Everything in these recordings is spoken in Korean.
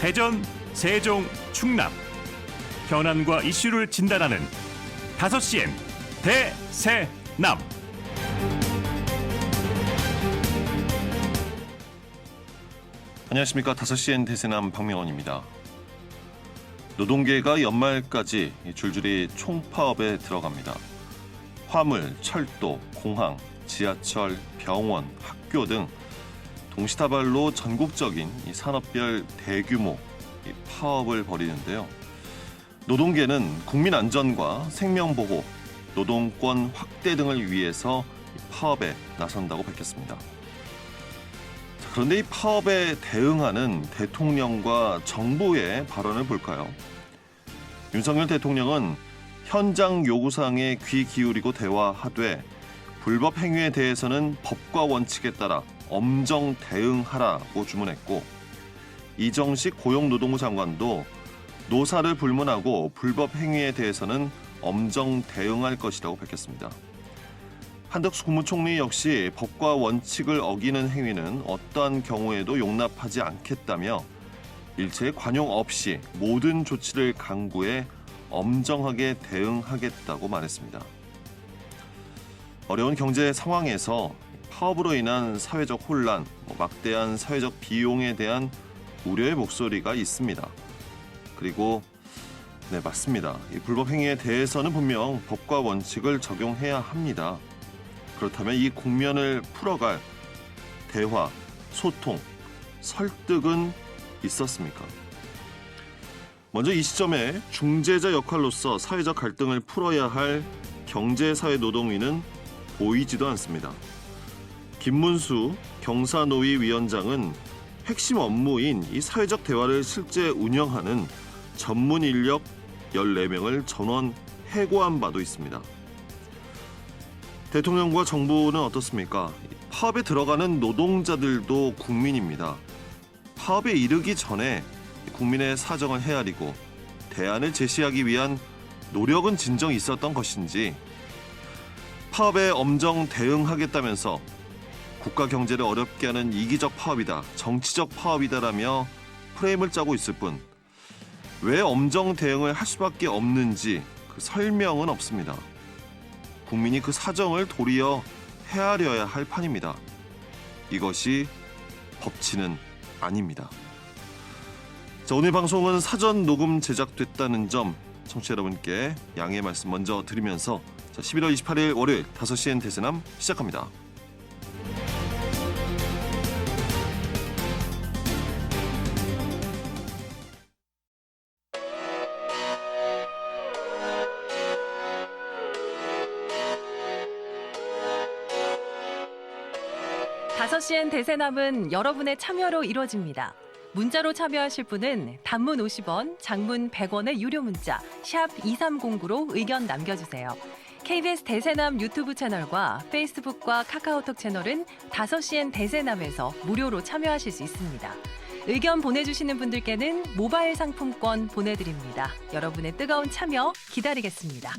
대전, 세종, 충남 현안과 이슈를 진단하는 5시엔 대세남. 안녕하십니까. 5시엔 대세남 박명원입니다. 노동계가 연말까지 줄줄이 총파업에 들어갑니다. 화물, 철도, 공항, 지하철, 병원, 학교 등 동시다발로 전국적인 산업별 대규모 파업을 벌이는데요. 노동계는 국민 안전과 생명보호, 노동권 확대 등을 위해서 파업에 나선다고 밝혔습니다. 그런데 이 파업에 대응하는 대통령과 정부의 발언을 볼까요? 윤석열 대통령은 현장 요구사항에 귀 기울이고 대화하되 불법 행위에 대해서는 법과 원칙에 따라 엄정 대응하라고 주문했고, 이정식 고용노동부 장관도 노사를 불문하고 불법 행위에 대해서는 엄정 대응할 것이라고 밝혔습니다. 한덕수 국무총리 역시 법과 원칙을 어기는 행위는 어떠한 경우에도 용납하지 않겠다며 일체의 관용 없이 모든 조치를 강구해 엄정하게 대응하겠다고 말했습니다. 어려운 경제 상황에서 파업으로 인한 사회적 혼란, 막대한 사회적 비용에 대한 우려의 목소리가 있습니다. 그리고 네, 맞습니다. 이 불법 행위에 대해서는 분명 법과 원칙을 적용해야 합니다. 그렇다면 이 국면을 풀어갈 대화, 소통, 설득은 있었습니까? 먼저 이 시점에 중재자 역할로서 사회적 갈등을 풀어야 할 경제사회노동위는 보이지도 않습니다. 김문수 경사노위 위원장은 핵심 업무인 이 사회적 대화를 실제 운영하는 전문 인력 14명을 전원 해고한 바도 있습니다. 대통령과 정부는 어떻습니까? 파업에 들어가는 노동자들도 국민입니다. 파업에 이르기 전에 국민의 사정을 헤아리고 대안을 제시하기 위한 노력은 진정 있었던 것인지, 파업에 엄정 대응하겠다면서 국가 경제를 어렵게 하는 이기적 파업이다, 정치적 파업이다라며 프레임을 짜고 있을 뿐 왜 엄정 대응을 할 수밖에 없는지 그 설명은 없습니다. 국민이 그 사정을 도리어 헤아려야 할 판입니다. 이것이 법치는 아닙니다. 자, 오늘 방송은 사전 녹음 제작됐다는 점 청취자 여러분께 양해의 말씀 먼저 드리면서 11월 28일 월요일 5시엔 대세남 시작합니다. 다섯 시엔 대세남은 여러분의 참여로 이루어집니다. 문자로 참여하실 분은 단문 50원, 장문 100원의 유료 문자 샵 2309로 의견 남겨주세요. KBS 대세남 유튜브 채널과 페이스북과 카카오톡 채널은 5시엔 대세남에서 무료로 참여하실 수 있습니다. 의견 보내주시는 분들께는 모바일 상품권 보내드립니다. 여러분의 뜨거운 참여 기다리겠습니다.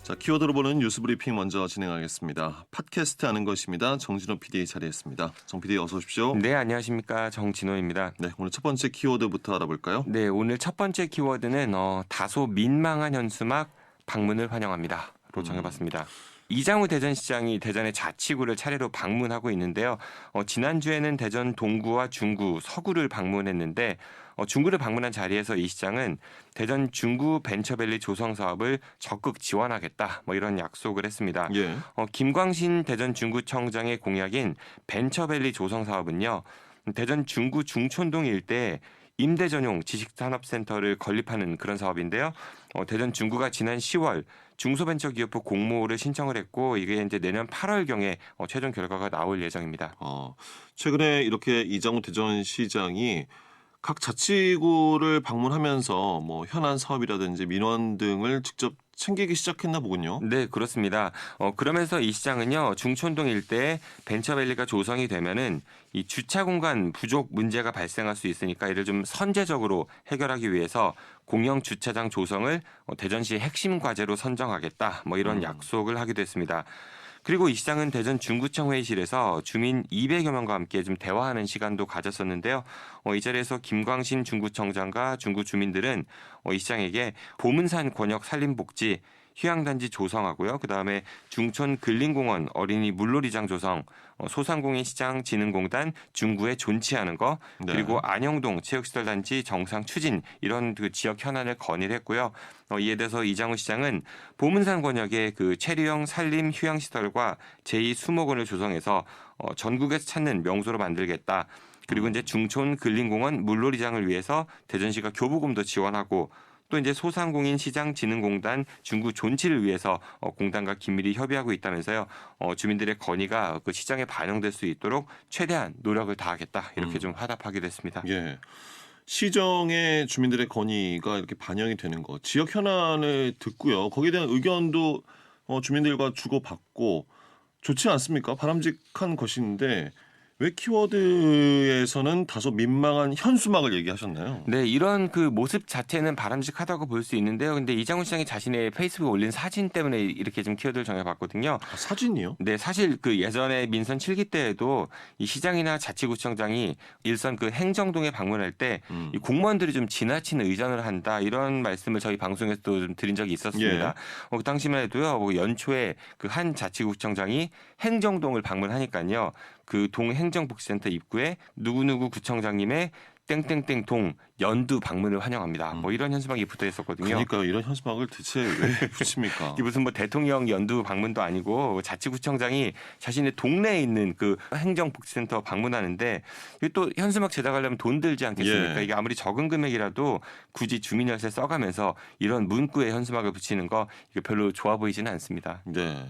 자, 키워드로 보는 뉴스 브리핑 먼저 진행하겠습니다. 팟캐스트 하는 것입니다. 정진호 PD 자리했습니다. 정 PD 어서 오십시오. 네, 안녕하십니까. 정진호입니다. 네, 오늘 첫 번째 키워드부터 알아볼까요? 네, 오늘 첫 번째 키워드는 다소 민망한 현수막 방문을 환영합니다로 정해봤습니다. 이장우 대전시장이 대전의 자치구를 차례로 방문하고 있는데요. 지난주에는 대전 동구와 중구, 서구를 방문했는데 중구를 방문한 자리에서 이 시장은 대전 중구 벤처밸리 조성 사업을 적극 지원하겠다 이런 약속을 했습니다. 예. 김광신 대전 중구청장의 공약인 벤처밸리 조성 사업은요. 대전 중구 중촌동 일대에 임대 전용 지식산업센터를 건립하는 그런 사업인데요. 대전 중구가 지난 10월 중소벤처기업부 공모를 신청을 했고 이게 이제 내년 8월경에 최종 결과가 나올 예정입니다. 최근에 이렇게 이장우 대전시장이 각 자치구를 방문하면서 현안 사업이라든지 민원 등을 직접 챙기기 시작했나 보군요. 네, 그렇습니다. 그러면서 이 시장은요, 중촌동 일대에 벤처밸리가 조성이 되면은 이 주차 공간 부족 문제가 발생할 수 있으니까 이를 좀 선제적으로 해결하기 위해서 공영 주차장 조성을 대전시 핵심 과제로 선정하겠다. 이런 약속을 하기도 했습니다. 그리고 이 시장은 대전 중구청 회의실에서 주민 200여 명과 함께 좀 대화하는 시간도 가졌었는데요. 이 자리에서 김광신 중구청장과 중구 주민들은 이 시장에게 보문산 권역 산림복지 휴양단지 조성하고요. 그다음에 중촌 근린공원 어린이 물놀이장 조성, 소상공인 시장 진흥공단 중구에 존치하는 거, 네. 그리고 안영동 체육시설단지 정상 추진 이런 그 지역 현안을 건의를 했고요. 이에 대해서 이장우 시장은 보문산 권역의 그 체류형 산림 휴양시설과 제2수목원을 조성해서 전국에서 찾는 명소로 만들겠다. 그리고 이제 중촌 근린공원 물놀이장을 위해서 대전시가 교부금도 지원하고 또 이제 소상공인 시장 진흥공단 중구 존치를 위해서 공단과 긴밀히 협의하고 있다면서요. 주민들의 건의가 그 시장에 반영될 수 있도록 최대한 노력을 다하겠다 이렇게 좀 화답하기도 했습니다. 예. 시정의 주민들의 건의가 이렇게 반영이 되는 거, 지역 현안을 듣고요. 거기에 대한 의견도 주민들과 주고받고 좋지 않습니까? 바람직한 것인데 왜 키워드에서는 다소 민망한 현수막을 얘기하셨나요? 네, 이런 그 모습 자체는 바람직하다고 볼 수 있는데요. 근데 이장훈 시장이 자신의 페이스북에 올린 사진 때문에 이렇게 좀 키워드를 정해봤거든요. 아, 사진이요? 네, 사실 그 예전에 민선 7기 때에도 이 시장이나 자치구청장이 일선 그 행정동에 방문할 때 이 공무원들이 좀 지나치는 의전을 한다 이런 말씀을 저희 방송에서도 좀 드린 적이 있었습니다. 그 당시만 해도요, 뭐 연초에 그 한 자치구청장이 행정동을 방문하니까요. 그 동 행정복지센터 입구에 누구누구 구청장님의 땡땡땡 동 연두 방문을 환영합니다. 뭐 이런 현수막이 붙어 있었거든요. 그러니까 이런 현수막을 대체 왜 붙입니까? 이게 무슨 뭐 대통령 연두 방문도 아니고 자치구청장이 자신의 동네에 있는 그 행정복지센터 방문하는데 이게 또 현수막 제작하려면 돈 들지 않겠습니까? 예. 이게 아무리 적은 금액이라도 굳이 주민열세 써가면서 이런 문구에 현수막을 붙이는 거 이게 별로 좋아 보이지는 않습니다. 네.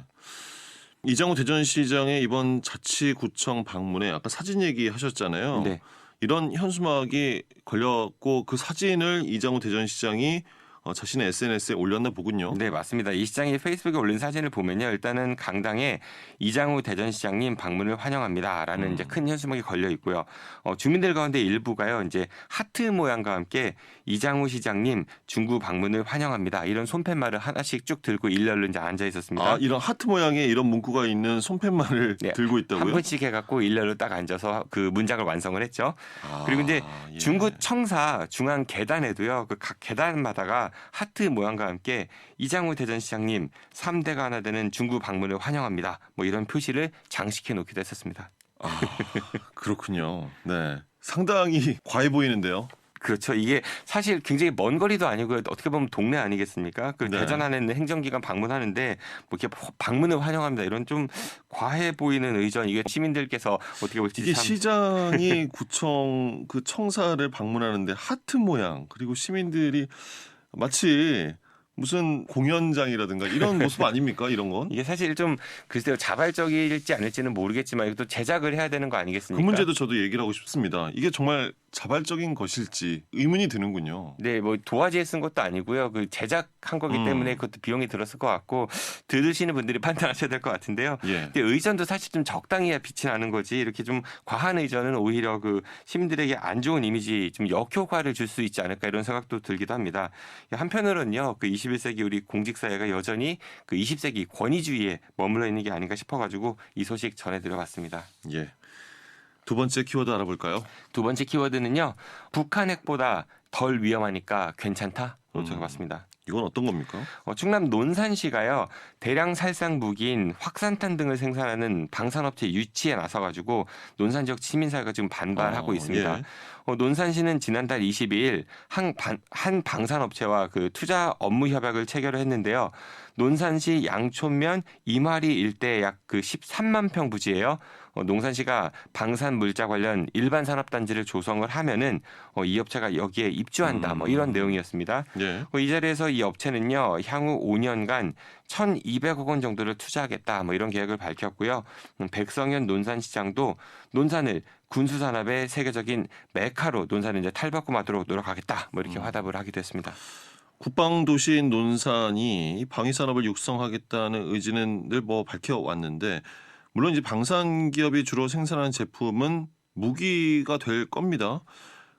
이장우 대전시장의 이번 자치구청 방문에 아까 사진 얘기하셨잖아요. 네. 이런 현수막이 걸렸고 그 사진을 이장우 대전시장이 자신의 SNS에 올렸나 보군요. 네, 맞습니다. 이 시장이 페이스북에 올린 사진을 보면요. 일단은 강당에 이장우 대전시장님 방문을 환영합니다라는 이제 큰 현수막이 걸려 있고요. 주민들 가운데 일부가요. 이제 하트 모양과 함께 이장우 시장님 중구 방문을 환영합니다. 이런 손팻말을 하나씩 쭉 들고 일렬로 이제 앉아 있었습니다. 아, 이런 하트 모양의 이런 문구가 있는 손팻말을 네, 들고 있다고요? 한 분씩 해갖고 일렬로 딱 앉아서 그 문장을 완성을 했죠. 그리고 이제 예. 중구 청사 중앙 계단에도요. 그 각 계단마다가 하트 모양과 함께 이장우 대전시장님 3대가 하나 되는 중구 방문을 환영합니다. 뭐 이런 표시를 장식해 놓기도 했었습니다. 아, 그렇군요. 네, 상당히 과해 보이는데요. 그렇죠. 이게 사실 굉장히 먼 거리도 아니고요. 어떻게 보면 동네 아니겠습니까? 그 네. 대전 안에 있는 행정기관 방문하는데 뭐 이렇게 방문을 환영합니다. 이런 좀 과해 보이는 의전. 이게 시민들께서 어떻게 볼지 이게 참 시장이 구청 그 청사를 방문하는데 하트 모양, 그리고 시민들이 마치 무슨 공연장이라든가 이런 모습 아닙니까? 이런 건? 이게 사실 좀 글쎄요 자발적일지 않을지는 모르겠지만 이것도 제작을 해야 되는 거 그 아니겠습니까? 문제도 저도 얘기를 하고 싶습니다. 이게 정말 자발적인 것일지 의문이 드는군요. 네, 뭐 도화지에 쓴 것도 아니고요. 그 제작한 거기 때문에 그것도 비용이 들었을 것 같고 들으시는 분들이 판단하셔야 될 것 같은데요. 예. 근데 의전도 사실 좀 적당히 해야 빛이 나는 거지. 이렇게 좀 과한 의전은 오히려 그 시민들에게 안 좋은 이미지, 좀 역효과를 줄 수 있지 않을까 이런 생각도 들기도 합니다. 한편으로는요, 그 21세기 우리 공직사회가 여전히 그 20세기 권위주의에 머물러 있는 게 아닌가 싶어가지고 이 소식 전해드려봤습니다. 예. 두 번째 키워드 알아볼까요? 두 번째 키워드는요, 북한 핵보다 덜 위험하니까 괜찮다로 적어봤습니다. 이건 어떤 겁니까? 충남 논산시가요 대량 살상 무기인 확산탄 등을 생산하는 방산업체 유치에 나서가지고 논산 지역 시민사회가 지금 반발하고 있습니다. 예. 논산시는 지난달 22일 한 방산업체와 그 투자 업무 협약을 체결을 했는데요. 논산시 양촌면 이마리 일대 약 그 13만 평 부지예요. 농산시가 방산 물자 관련 일반 산업단지를 조성을 하면은 이 업체가 여기에 입주한다. 뭐 이런 내용이었습니다. 예. 이 자리에서 이 업체는요 향후 5년간 1,200억 원 정도를 투자하겠다. 뭐 이런 계획을 밝혔고요. 백성현 논산시장도 논산을 군수산업의 세계적인 메카로 논산을 이제 탈바꿈하도록 노력하겠다. 뭐 이렇게 화답을 하기도 했습니다. 국방도시인 논산이 방위산업을 육성하겠다는 의지는 늘 뭐 밝혀왔는데, 물론 이제 방산 기업이 주로 생산하는 제품은 무기가 될 겁니다.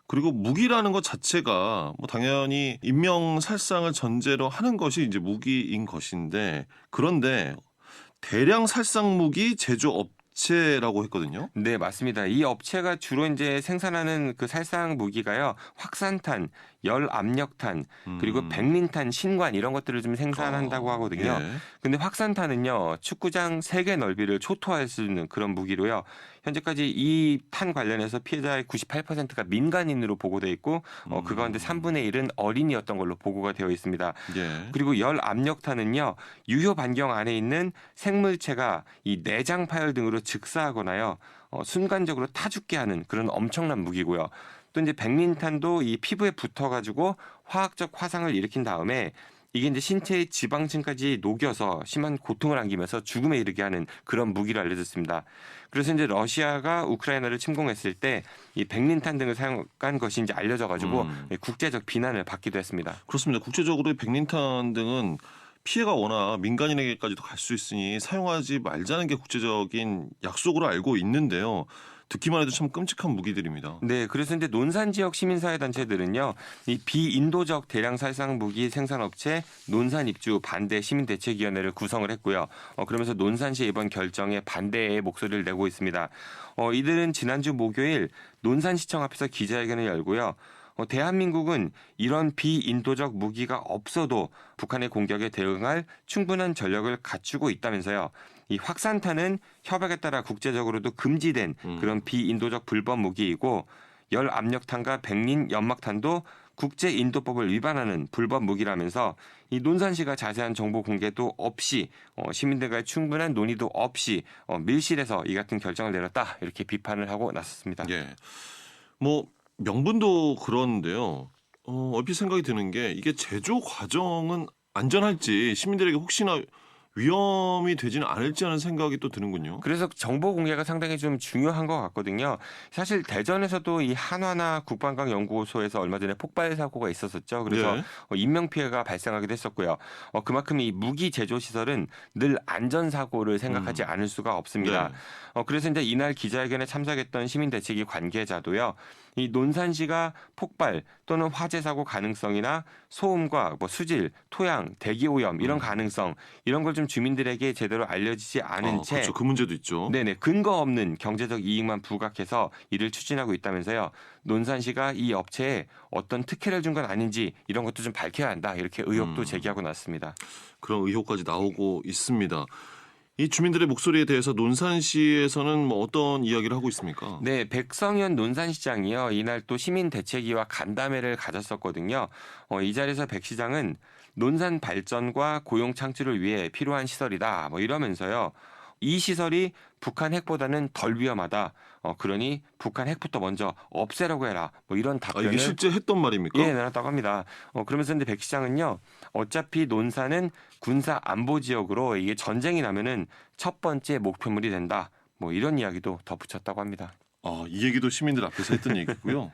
그리고 무기라는 것 자체가 뭐 당연히 인명 살상을 전제로 하는 것이 이제 무기인 것인데, 그런데 대량 살상 무기 제조 업체라고 했거든요. 네, 맞습니다. 이 업체가 주로 이제 생산하는 그 살상 무기가요. 확산탄, 열압력탄, 그리고 백린탄, 신관 이런 것들을 좀 생산한다고 하거든요. 예. 근데 확산탄은요. 축구장 3개 넓이를 초토화할 수 있는 그런 무기로요. 현재까지 이 탄 관련해서 피해자의 98%가 민간인으로 보고돼 있고 그 가운데 3분의 1은 어린이였던 걸로 보고가 되어 있습니다. 예. 그리고 열압력탄은요. 유효 반경 안에 있는 생물체가 이 내장 파열 등으로 즉사하거나요. 순간적으로 타죽게 하는 그런 엄청난 무기고요. 또 이제 백린탄도 이 피부에 붙어가지고 화학적 화상을 일으킨 다음에 이게 이제 신체의 지방층까지 녹여서 심한 고통을 안기면서 죽음에 이르게 하는 그런 무기로 알려졌습니다. 그래서 이제 러시아가 우크라이나를 침공했을 때 이 백린탄 등을 사용한 것이 이제 알려져가지고 국제적 비난을 받기도 했습니다. 그렇습니다. 국제적으로 백린탄 등은 피해가 워낙 민간인에게까지도 갈 수 있으니 사용하지 말자는 게 국제적인 약속으로 알고 있는데요. 듣기만 해도 참 끔찍한 무기들입니다. 네, 그래서 이제 논산 지역 시민사회 단체들은요, 이 비인도적 대량 살상 무기 생산업체 논산 입주 반대 시민대책위원회를 구성을 했고요. 그러면서 논산시 이번 결정에 반대의 목소리를 내고 있습니다. 이들은 지난주 목요일 논산시청 앞에서 기자회견을 열고요. 대한민국은 이런 비인도적 무기가 없어도 북한의 공격에 대응할 충분한 전력을 갖추고 있다면서요. 이 확산탄은 협약에 따라 국제적으로도 금지된 그런 비인도적 불법 무기이고 열압력탄과 백린 연막탄도 국제인도법을 위반하는 불법 무기라면서 이 논산시가 자세한 정보 공개도 없이 시민들과의 충분한 논의도 없이 밀실에서 이 같은 결정을 내렸다 이렇게 비판을 하고 나섰습니다. 예. 뭐 명분도 그런데요. 얼핏 생각이 드는 게 이게 제조 과정은 안전할지 시민들에게 혹시나 위험이 되지는 않을지 하는 생각이 또 드는군요. 그래서 정보 공개가 상당히 좀 중요한 것 같거든요. 사실 대전에서도 이 한화나 국방과학연구소에서 얼마 전에 폭발 사고가 있었었죠. 그래서 네. 인명 피해가 발생하기도 했었고요. 그만큼 이 무기 제조 시설은 늘 안전 사고를 생각하지 않을 수가 없습니다. 네. 그래서 이제 이날 기자회견에 참석했던 시민대책위 관계자도요. 이 논산시가 폭발 또는 화재 사고 가능성이나 소음과 뭐 수질, 토양, 대기 오염 이런 가능성 이런 걸 좀 주민들에게 제대로 알려지지 않은 채 그렇죠. 그 문제도 있죠. 네네 근거 없는 경제적 이익만 부각해서 이를 추진하고 있다면서요. 논산시가 이 업체에 어떤 특혜를 준 건 아닌지 이런 것도 좀 밝혀야 한다 이렇게 의혹도 제기하고 났습니다. 그런 의혹까지 나오고 있습니다. 이 주민들의 목소리에 대해서 논산시에서는 뭐 어떤 이야기를 하고 있습니까? 네, 백성현 논산시장이요. 이날 또 시민대책위와 간담회를 가졌었거든요. 이 자리에서 백 시장은 논산 발전과 고용 창출을 위해 필요한 시설이다. 뭐 이러면서요. 이 시설이 북한 핵보다는 덜 위험하다. 그러니 북한 핵부터 먼저 없애라고 해라. 뭐 이런 답변을 이게 실제 했던 말입니까? 예, 내놨다고 합니다. 그러면서 근데 백 시장은요. 어차피 논산은 군사 안보 지역으로 이게 전쟁이 나면은 첫 번째 목표물이 된다. 뭐 이런 이야기도 덧붙였다고 합니다. 이 얘기도 시민들 앞에서 했던 얘기고요.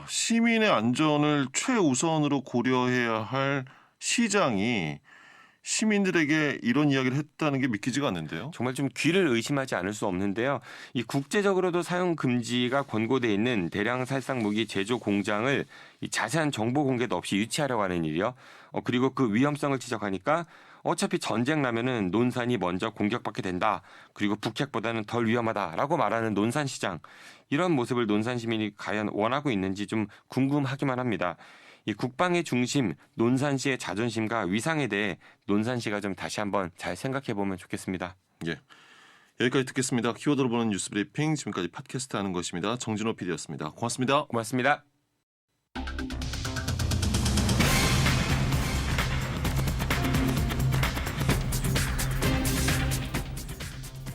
시민의 안전을 최우선으로 고려해야 할 시장이 시민들에게 이런 이야기를 했다는 게 믿기지가 않는데요. 정말 좀 귀를 의심하지 않을 수 없는데요. 이 국제적으로도 사용 금지가 권고돼 있는 대량 살상 무기 제조 공장을 이 자세한 정보 공개도 없이 유치하려고 하는 일이요. 그리고 그 위험성을 지적하니까 어차피 전쟁 나면은 논산이 먼저 공격받게 된다. 그리고 북핵보다는 덜 위험하다라고 말하는 논산시장. 이런 모습을 논산 시민이 과연 원하고 있는지 좀 궁금하기만 합니다. 이 국방의 중심 논산시의 자존심과 위상에 대해 논산시가 좀 다시 한번 잘 생각해 보면 좋겠습니다. 예. 여기까지 듣겠습니다. 키워드로 보는 뉴스브리핑 지금까지 팟캐스트 하는 것입니다. 정진호 PD였습니다. 고맙습니다. 고맙습니다.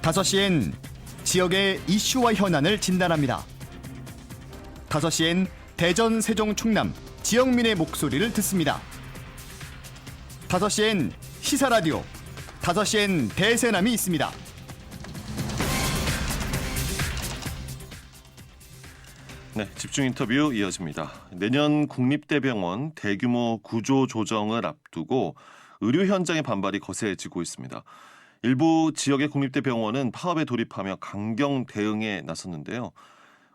다섯 시엔 지역의 이슈와 현안을 진단합니다. 5시엔 대전, 세종, 충남 지역민의 목소리를 듣습니다. 5시엔 시사라디오, 5시엔 대세남이 있습니다. 네, 집중 인터뷰 이어집니다. 내년 국립대병원 대규모 구조 조정을 앞두고 의료 현장의 반발이 거세지고 있습니다. 일부 지역의 국립대병원은 파업에 돌입하며 강경 대응에 나섰는데요.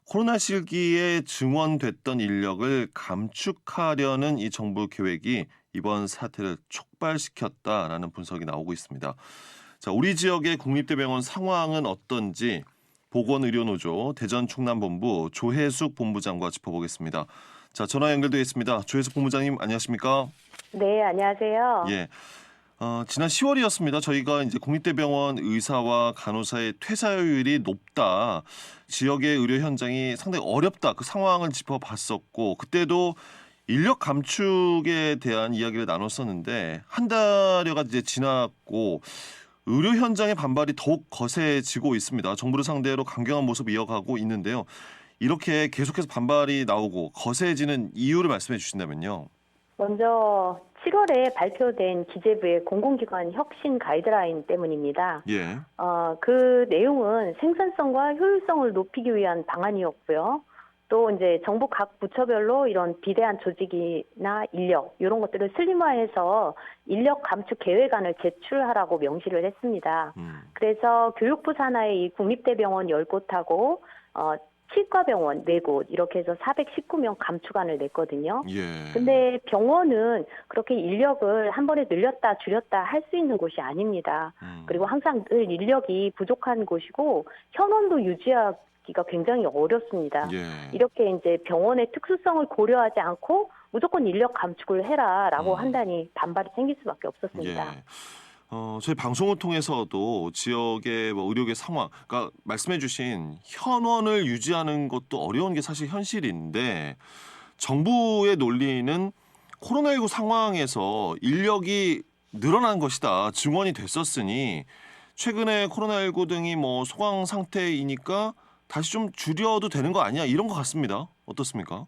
코로나 시기에 증원됐던 인력을 감축하려는 이 정부 계획이 이번 사태를 촉발시켰다라는 분석이 나오고 있습니다. 자, 우리 지역의 국립대병원 상황은 어떤지 보건의료노조 대전충남본부 조혜숙 본부장과 짚어보겠습니다. 자, 전화 연결되어 있습니다. 조혜숙 본부장님 안녕하십니까? 네, 안녕하세요. 예. 지난 10월이었습니다. 저희가 이제 국립대병원 의사와 간호사의 퇴사율이 높다, 지역의 의료 현장이 상당히 어렵다, 그 상황을 짚어봤었고, 그때도 인력 감축에 대한 이야기를 나눴었는데 한 달여가 이제 지났고 의료 현장의 반발이 더욱 거세지고 있습니다. 정부를 상대로 강경한 모습 이어가고 있는데요. 이렇게 계속해서 반발이 나오고 거세지는 이유를 말씀해 주신다면요. 먼저 7월에 발표된 기재부의 공공기관 혁신 가이드라인 때문입니다. 예. 그 내용은 생산성과 효율성을 높이기 위한 방안이었고요. 또 이제 정부 각 부처별로 이런 비대한 조직이나 인력 이런 것들을 슬림화해서 인력 감축 계획안을 제출하라고 명시를 했습니다. 그래서 교육부 산하의 이 국립대병원 10곳하고 치과병원 4곳 이렇게 해서 419명 감축안을 냈거든요. 예. 근데 병원은 그렇게 인력을 한 번에 늘렸다 줄였다 할 수 있는 곳이 아닙니다. 그리고 항상 늘 인력이 부족한 곳이고 현원도 유지하기가 굉장히 어렵습니다. 예. 이렇게 이제 병원의 특수성을 고려하지 않고 무조건 인력 감축을 해라라고 한다니 반발이 생길 수밖에 없었습니다. 예. 저희 방송을 통해서도 지역의 의료계 상황, 그러니까 말씀해주신 현원을 유지하는 것도 어려운 게 사실 현실인데 정부의 논리는 코로나19 상황에서 인력이 늘어난 것이다, 증원이 됐었으니 최근에 코로나19 등이 소강 상태이니까 다시 좀 줄여도 되는 거 아니야, 이런 것 같습니다. 어떻습니까?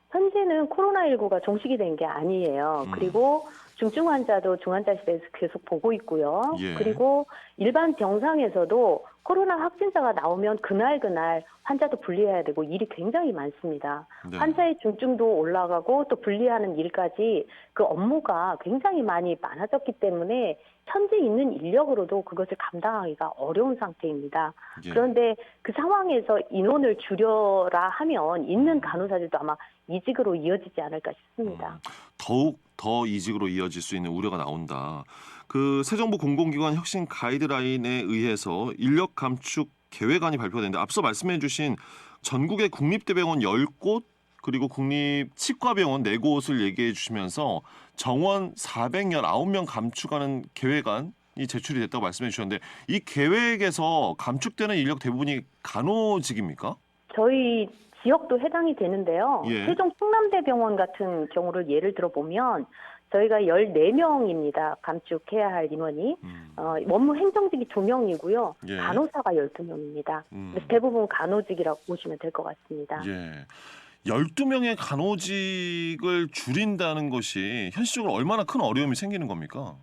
현재는 코로나19가 종식이 된 게 아니에요. 그리고 중증 환자도 중환자실에서 계속 보고 있고요. 예. 그리고 일반 병상에서도 코로나 확진자가 나오면 그날 환자도 분리해야 되고 일이 굉장히 많습니다. 네. 환자의 중증도 올라가고 또 분리하는 일까지 그 업무가 굉장히 많이 많아졌기 때문에 현재 있는 인력으로도 그것을 감당하기가 어려운 상태입니다. 예. 그런데 그 상황에서 인원을 줄여라 하면 있는 간호사들도 아마 이직으로 이어지지 않을까 싶습니다. 더욱 더 이직으로 이어질 수 있는 우려가 나온다. 그 새 정부 공공기관 혁신 가이드라인에 의해서 인력 감축 계획안이 발표됐는데 앞서 말씀해 주신 전국의 국립대병원 10곳 그리고 국립치과병원 4곳을 얘기해 주시면서 정원 419명 감축하는 계획안이 제출이 됐다고 말씀해 주셨는데 이 계획에서 감축되는 인력 대부분이 간호직입니까? 저희 지역도 해당이 되는데요. 예. 세종 충남대병원 같은 경우를 예를 들어보면 저희가 14명입니다. 감축해야 할 인원이. 원무 행정직이 2명이고요. 예. 간호사가 12명입니다. 그래서 대부분 간호직이라고 보시면 될 것 같습니다. 예. 12명의 간호직을 줄인다는 것이 현실적으로 얼마나 큰 어려움이 생기는 겁니까?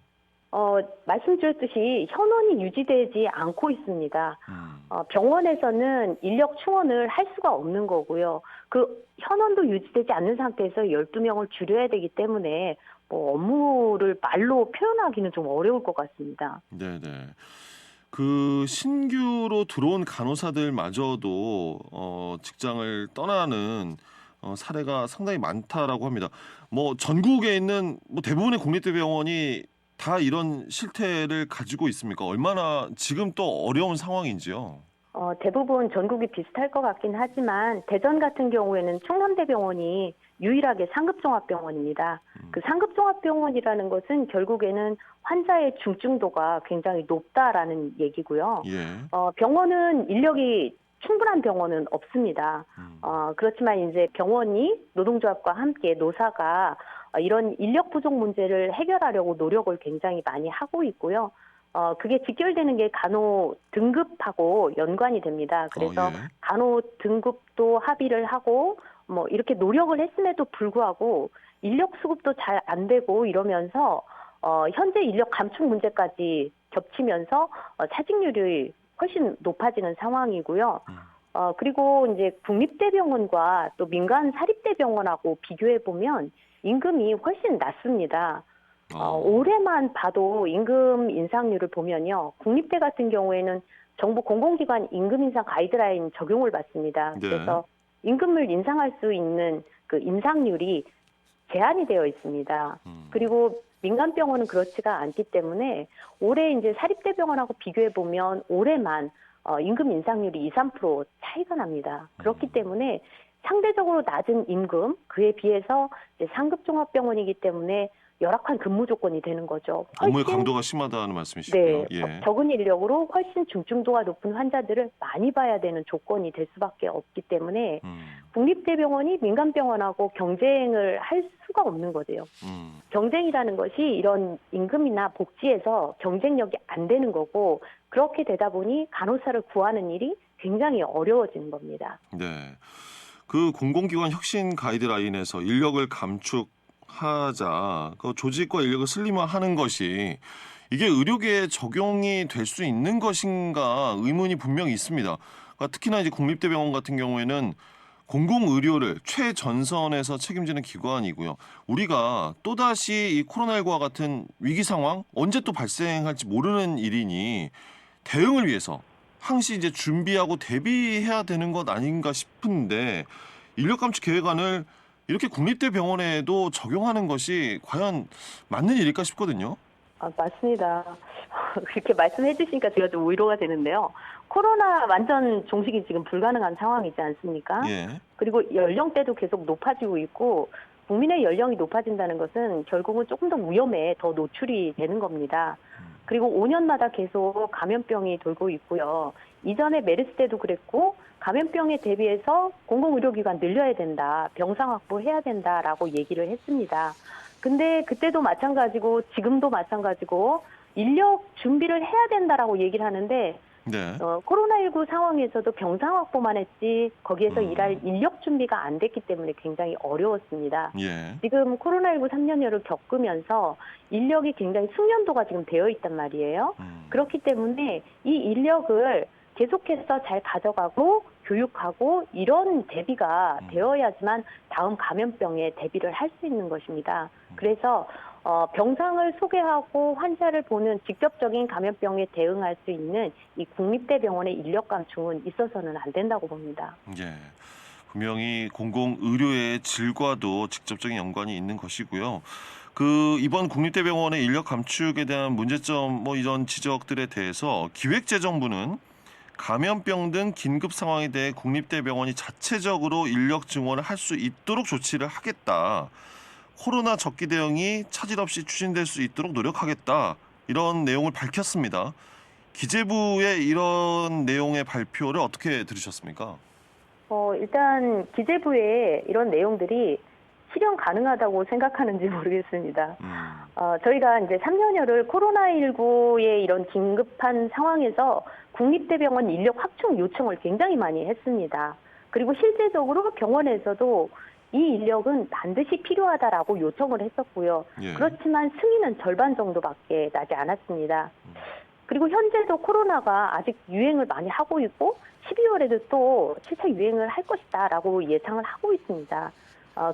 말씀드렸듯이 현원이 유지되지 않고 있습니다. 병원에서는 인력 충원을 할 수가 없는 거고요. 그 현원도 유지되지 않는 상태에서 12명을 줄여야 되기 때문에 업무를 말로 표현하기는 좀 어려울 것 같습니다. 네네. 그 신규로 들어온 간호사들마저도 직장을 떠나는 사례가 상당히 많다라고 합니다. 전국에 있는 대부분의 국립대병원이 다 이런 실태를 가지고 있습니까? 얼마나 지금 또 어려운 상황인지요? 대부분 전국이 비슷할 것 같긴 하지만 대전 같은 경우에는 충남대병원이 유일하게 상급종합병원입니다. 그 상급종합병원이라는 것은 결국에는 환자의 중증도가 굉장히 높다라는 얘기고요. 예. 병원은 인력이 충분한 병원은 없습니다. 그렇지만 이제 병원이 노동조합과 함께 노사가 이런 인력 부족 문제를 해결하려고 노력을 굉장히 많이 하고 있고요. 그게 직결되는 게 간호 등급하고 연관이 됩니다. 그래서 예. 간호 등급도 합의를 하고 이렇게 노력을 했음에도 불구하고 인력 수급도 잘 안 되고 이러면서 현재 인력 감축 문제까지 겹치면서 차직률이 훨씬 높아지는 상황이고요. 그리고 이제 국립대병원과 또 민간 사립대병원하고 비교해 보면 임금이 훨씬 낮습니다. 올해만 봐도 임금 인상률을 보면요. 국립대 같은 경우에는 정부 공공기관 임금 인상 가이드라인 적용을 받습니다. 네. 그래서 임금을 인상할 수 있는 그 인상률이 제한이 되어 있습니다. 그리고 민간병원은 그렇지가 않기 때문에 올해 이제 사립대병원하고 비교해 보면 올해만 임금 인상률이 2, 3% 차이가 납니다. 그렇기 때문에 상대적으로 낮은 임금, 그에 비해서 이제 상급 종합병원이기 때문에 열악한 근무 조건이 되는 거죠. 업무의 강도가 심하다는 말씀이시고요. 네, 예. 적은 인력으로 훨씬 중증도가 높은 환자들을 많이 봐야 되는 조건이 될 수밖에 없기 때문에 국립대병원이 민간병원하고 경쟁을 할 수가 없는 거죠. 경쟁이라는 것이 이런 임금이나 복지에서 경쟁력이 안 되는 거고, 그렇게 되다 보니 간호사를 구하는 일이 굉장히 어려워지는 겁니다. 네. 그 공공기관 혁신 가이드라인에서 인력을 감축하자, 그 조직과 인력을 슬림화하는 것이 이게 의료계에 적용이 될 수 있는 것인가 의문이 분명히 있습니다. 그러니까 특히나 이제 국립대병원 같은 경우에는 공공의료를 최전선에서 책임지는 기관이고요. 우리가 또다시 이 코로나19와 같은 위기 상황 언제 또 발생할지 모르는 일이니 대응을 위해서 항시 이제 준비하고 대비해야 되는 것 아닌가 싶은데, 인력 감축 계획안을 이렇게 국립대병원에도 적용하는 것이 과연 맞는 일일까 싶거든요. 맞습니다. 그렇게 말씀해 주시니까 제가 좀 위로가 되는데요. 코로나 완전 종식이 지금 불가능한 상황이지 않습니까? 예. 그리고 연령대도 계속 높아지고 있고, 국민의 연령이 높아진다는 것은 결국은 조금 더 위험에 더 노출이 되는 겁니다. 그리고 5년마다 계속 감염병이 돌고 있고요. 이전에 메르스 때도 그랬고, 감염병에 대비해서 공공의료기관 늘려야 된다, 병상 확보해야 된다라고 얘기를 했습니다. 근데 그때도 마찬가지고 지금도 마찬가지고 인력 준비를 해야 된다라고 얘기를 하는데, 네. 코로나19 상황에서도 병상 확보만 했지 거기에서 일할 인력 준비가 안 됐기 때문에 굉장히 어려웠습니다. 예. 지금 코로나19 3년여를 겪으면서 인력이 굉장히 숙련도가 지금 되어 있단 말이에요. 그렇기 때문에 이 인력을 계속해서 잘 가져가고 교육하고 이런 대비가 되어야지만 다음 감염병에 대비를 할 수 있는 것입니다. 그래서 병상을 소개하고 환자를 보는 직접적인 감염병에 대응할 수 있는 이 국립대병원의 인력 감축은 있어서는 안 된다고 봅니다. 예. 분명히 공공의료의 질과도 직접적인 연관이 있는 것이고요. 그 이번 국립대병원의 인력 감축에 대한 문제점 이런 지적들에 대해서 기획재정부는 감염병 등 긴급 상황에 대해 국립대병원이 자체적으로 인력 증원을 할 수 있도록 조치를 하겠다. 코로나 적기 대응이 차질 없이 추진될 수 있도록 노력하겠다. 이런 내용을 밝혔습니다. 기재부의 이런 내용의 발표를 어떻게 들으셨습니까? 일단 기재부의 이런 내용들이 실현 가능하다고 생각하는지 모르겠습니다. 저희가 이제 3년여를 코로나19의 이런 긴급한 상황에서 국립대병원 인력 확충 요청을 굉장히 많이 했습니다. 그리고 실제적으로 병원에서도 이 인력은 반드시 필요하다라고 요청을 했었고요. 예. 그렇지만 승인은 절반 정도밖에 나지 않았습니다. 그리고 현재도 코로나가 아직 유행을 많이 하고 있고 12월에도 또 7차 유행을 할 것이다라고 예상을 하고 있습니다.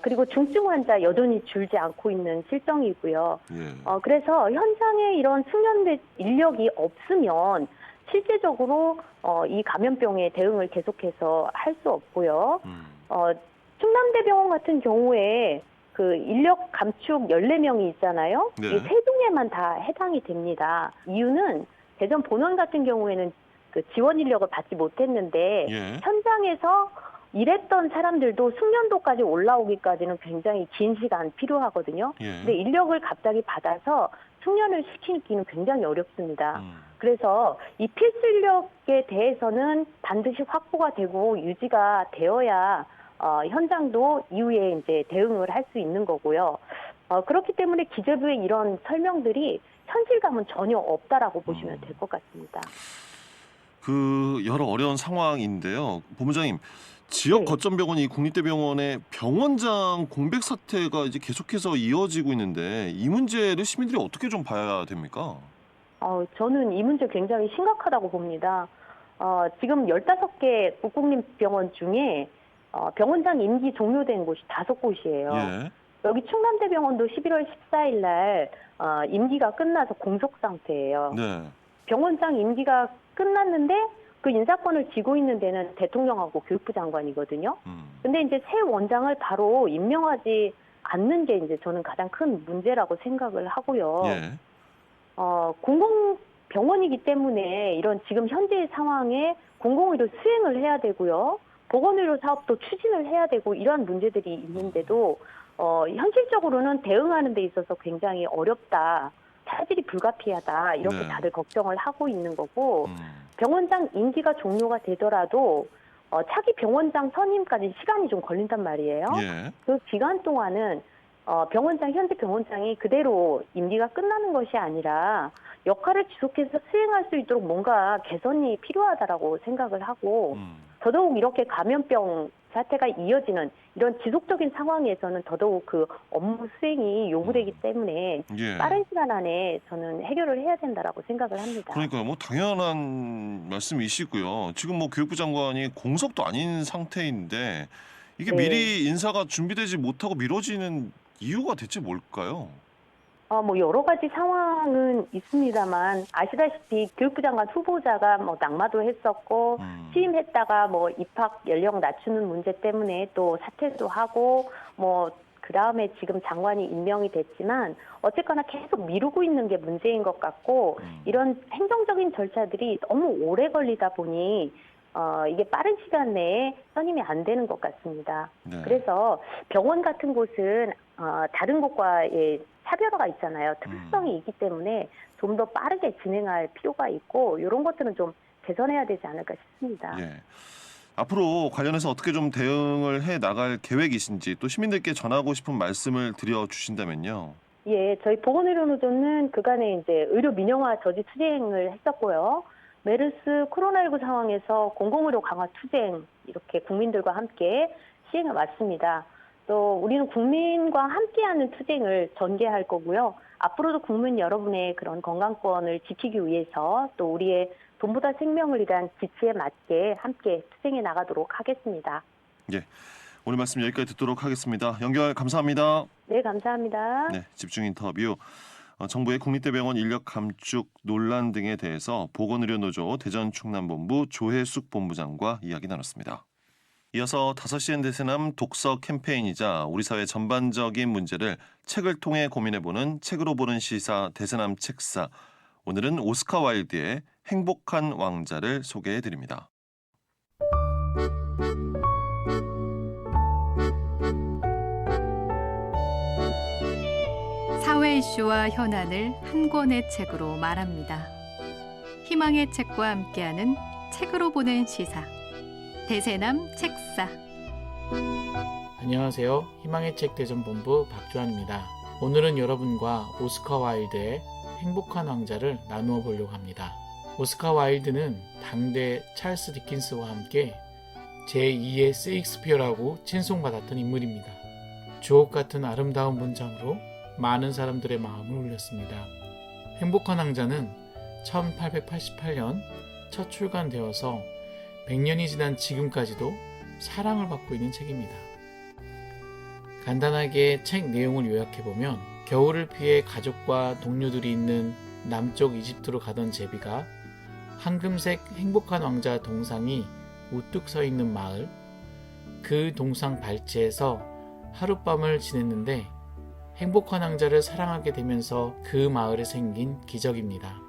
그리고 중증 환자 여전히 줄지 않고 있는 실정이고요. 예. 그래서 현장에 이런 숙련된 인력이 없으면 실제적으로 이 감염병에 대응을 계속해서 할 수 없고요. 충남대병원 같은 경우에 그 인력 감축 14명이 있잖아요. 네. 이 3동에만 다 해당이 됩니다. 이유는 대전 본원 같은 경우에는 그 지원 인력을 받지 못했는데 예. 현장에서 일했던 사람들도 숙련도까지 올라오기까지는 굉장히 긴 시간 필요하거든요. 예. 근데 인력을 갑자기 받아서 숙련을 시키기는 굉장히 어렵습니다. 그래서 이 필수 인력에 대해서는 반드시 확보가 되고 유지가 되어야 현장도 이후에 이제 대응을 할 수 있는 거고요. 그렇기 때문에 기재부의 이런 설명들이 현실감은 전혀 없다라고 보시면 될 것 같습니다. 그 여러 어려운 상황인데요. 본부장님, 지역 네. 거점 병원이 국립대병원의 병원장 공백 사태가 이제 계속해서 이어지고 있는데 이 문제를 시민들이 어떻게 좀 봐야 됩니까? 저는 이 문제 굉장히 심각하다고 봅니다. 지금 15개 국공립병원 중에 병원장 임기 종료된 곳이 5곳이에요. 예. 여기 충남대병원도 11월 14일 날 임기가 끝나서 공석 상태예요. 네. 병원장 임기가 끝났는데 그 인사권을 쥐고 있는 데는 대통령하고 교육부 장관이거든요. 근데 이제 새 원장을 바로 임명하지 않는 게 이제 저는 가장 큰 문제라고 생각을 하고요. 예. 공공병원이기 때문에 이런 지금 현재의 상황에 공공의료 수행을 해야 되고요. 보건의료 사업도 추진을 해야 되고 이러한 문제들이 있는데도 현실적으로는 대응하는 데 있어서 굉장히 어렵다. 차질이 불가피하다. 이렇게 네. 다들 걱정을 하고 있는 거고 음. 병원장 임기가 종료가 되더라도 차기 병원장 선임까지 시간이 좀 걸린단 말이에요. 예. 그 기간 동안은 현재 병원장이 그대로 임기가 끝나는 것이 아니라 역할을 지속해서 수행할 수 있도록 뭔가 개선이 필요하다라고 생각을 하고 더더욱 이렇게 감염병 사태가 이어지는 이런 지속적인 상황에서는 더더욱 그 업무 수행이 요구되기 때문에 예. 빠른 시간 안에 저는 해결을 해야 된다라고 생각을 합니다. 그러니까요. 뭐 당연한 말씀이시고요. 지금 뭐 교육부 장관이 공석도 아닌 상태인데 이게 네. 미리 인사가 준비되지 못하고 미뤄지는 이유가 대체 뭘까요? 뭐 여러 가지 상황은 있습니다만 아시다시피 교육부 장관 후보자가 뭐 낙마도 했었고 취임했다가 뭐 입학 연령 낮추는 문제 때문에 또 사퇴도 하고 뭐 그다음에 지금 장관이 임명이 됐지만 어쨌거나 계속 미루고 있는 게 문제인 것 같고 이런 행정적인 절차들이 너무 오래 걸리다 보니 이게 빠른 시간 내에 선임이 안 되는 것 같습니다. 네. 그래서 병원 같은 곳은 다른 곳과의 차별화가 있잖아요. 특수성이 있기 때문에 좀 더 빠르게 진행할 필요가 있고 이런 것들은 좀 개선해야 되지 않을까 싶습니다. 예. 앞으로 관련해서 어떻게 좀 대응을 해 나갈 계획이신지 또 시민들께 전하고 싶은 말씀을 드려 주신다면요. 예, 저희 보건의료노조는 그간에 이제 의료 민영화 저지 투쟁을 했었고요. 메르스 코로나19 상황에서 공공의료 강화 투쟁 이렇게 국민들과 함께 시행해 왔습니다. 또 우리는 국민과 함께하는 투쟁을 전개할 거고요. 앞으로도 국민 여러분의 그런 건강권을 지키기 위해서 또 우리의 돈보다 생명을 위한 지치에 맞게 함께 투쟁해 나가도록 하겠습니다. 예. 오늘 말씀 여기까지 듣도록 하겠습니다. 연결 감사합니다. 네, 감사합니다. 네, 집중 인터뷰. 정부의 국립대병원 인력 감축 논란 등에 대해서 보건의료노조 대전충남본부 조혜숙 본부장과 이야기 나눴습니다. 이어서 5시엔 대세남 독서 캠페인이자 우리 사회 전반적인 문제를 책을 통해 고민해보는 책으로 보는 시사 대세남 책사. 오늘은 오스카 와일드의 행복한 왕자를 소개해드립니다. 사회 이슈와 현안을 한 권의 책으로 말합니다. 희망의 책과 함께하는 책으로 보는 시사 대세남 책사. 안녕하세요. 희망의 책 대전본부 박주환입니다. 오늘은 여러분과 오스카 와일드의 행복한 왕자를 나누어 보려고 합니다. 오스카 와일드는 당대 찰스 디킨스와 함께 제2의 세익스피어라고 칭송받았던 인물입니다. 주옥 같은 아름다운 문장으로 많은 사람들의 마음을 울렸습니다. 행복한 왕자는 1888년 첫 출간되어서 100년이 지난 지금까지도 사랑을 받고 있는 책입니다. 간단하게 책 내용을 요약해보면 겨울을 피해 가족과 동료들이 있는 남쪽 이집트로 가던 제비가 황금색 행복한 왕자 동상이 우뚝 서 있는 마을, 그 동상 발치에서 하룻밤을 지냈는데 행복한 왕자를 사랑하게 되면서 그 마을에 생긴 기적입니다.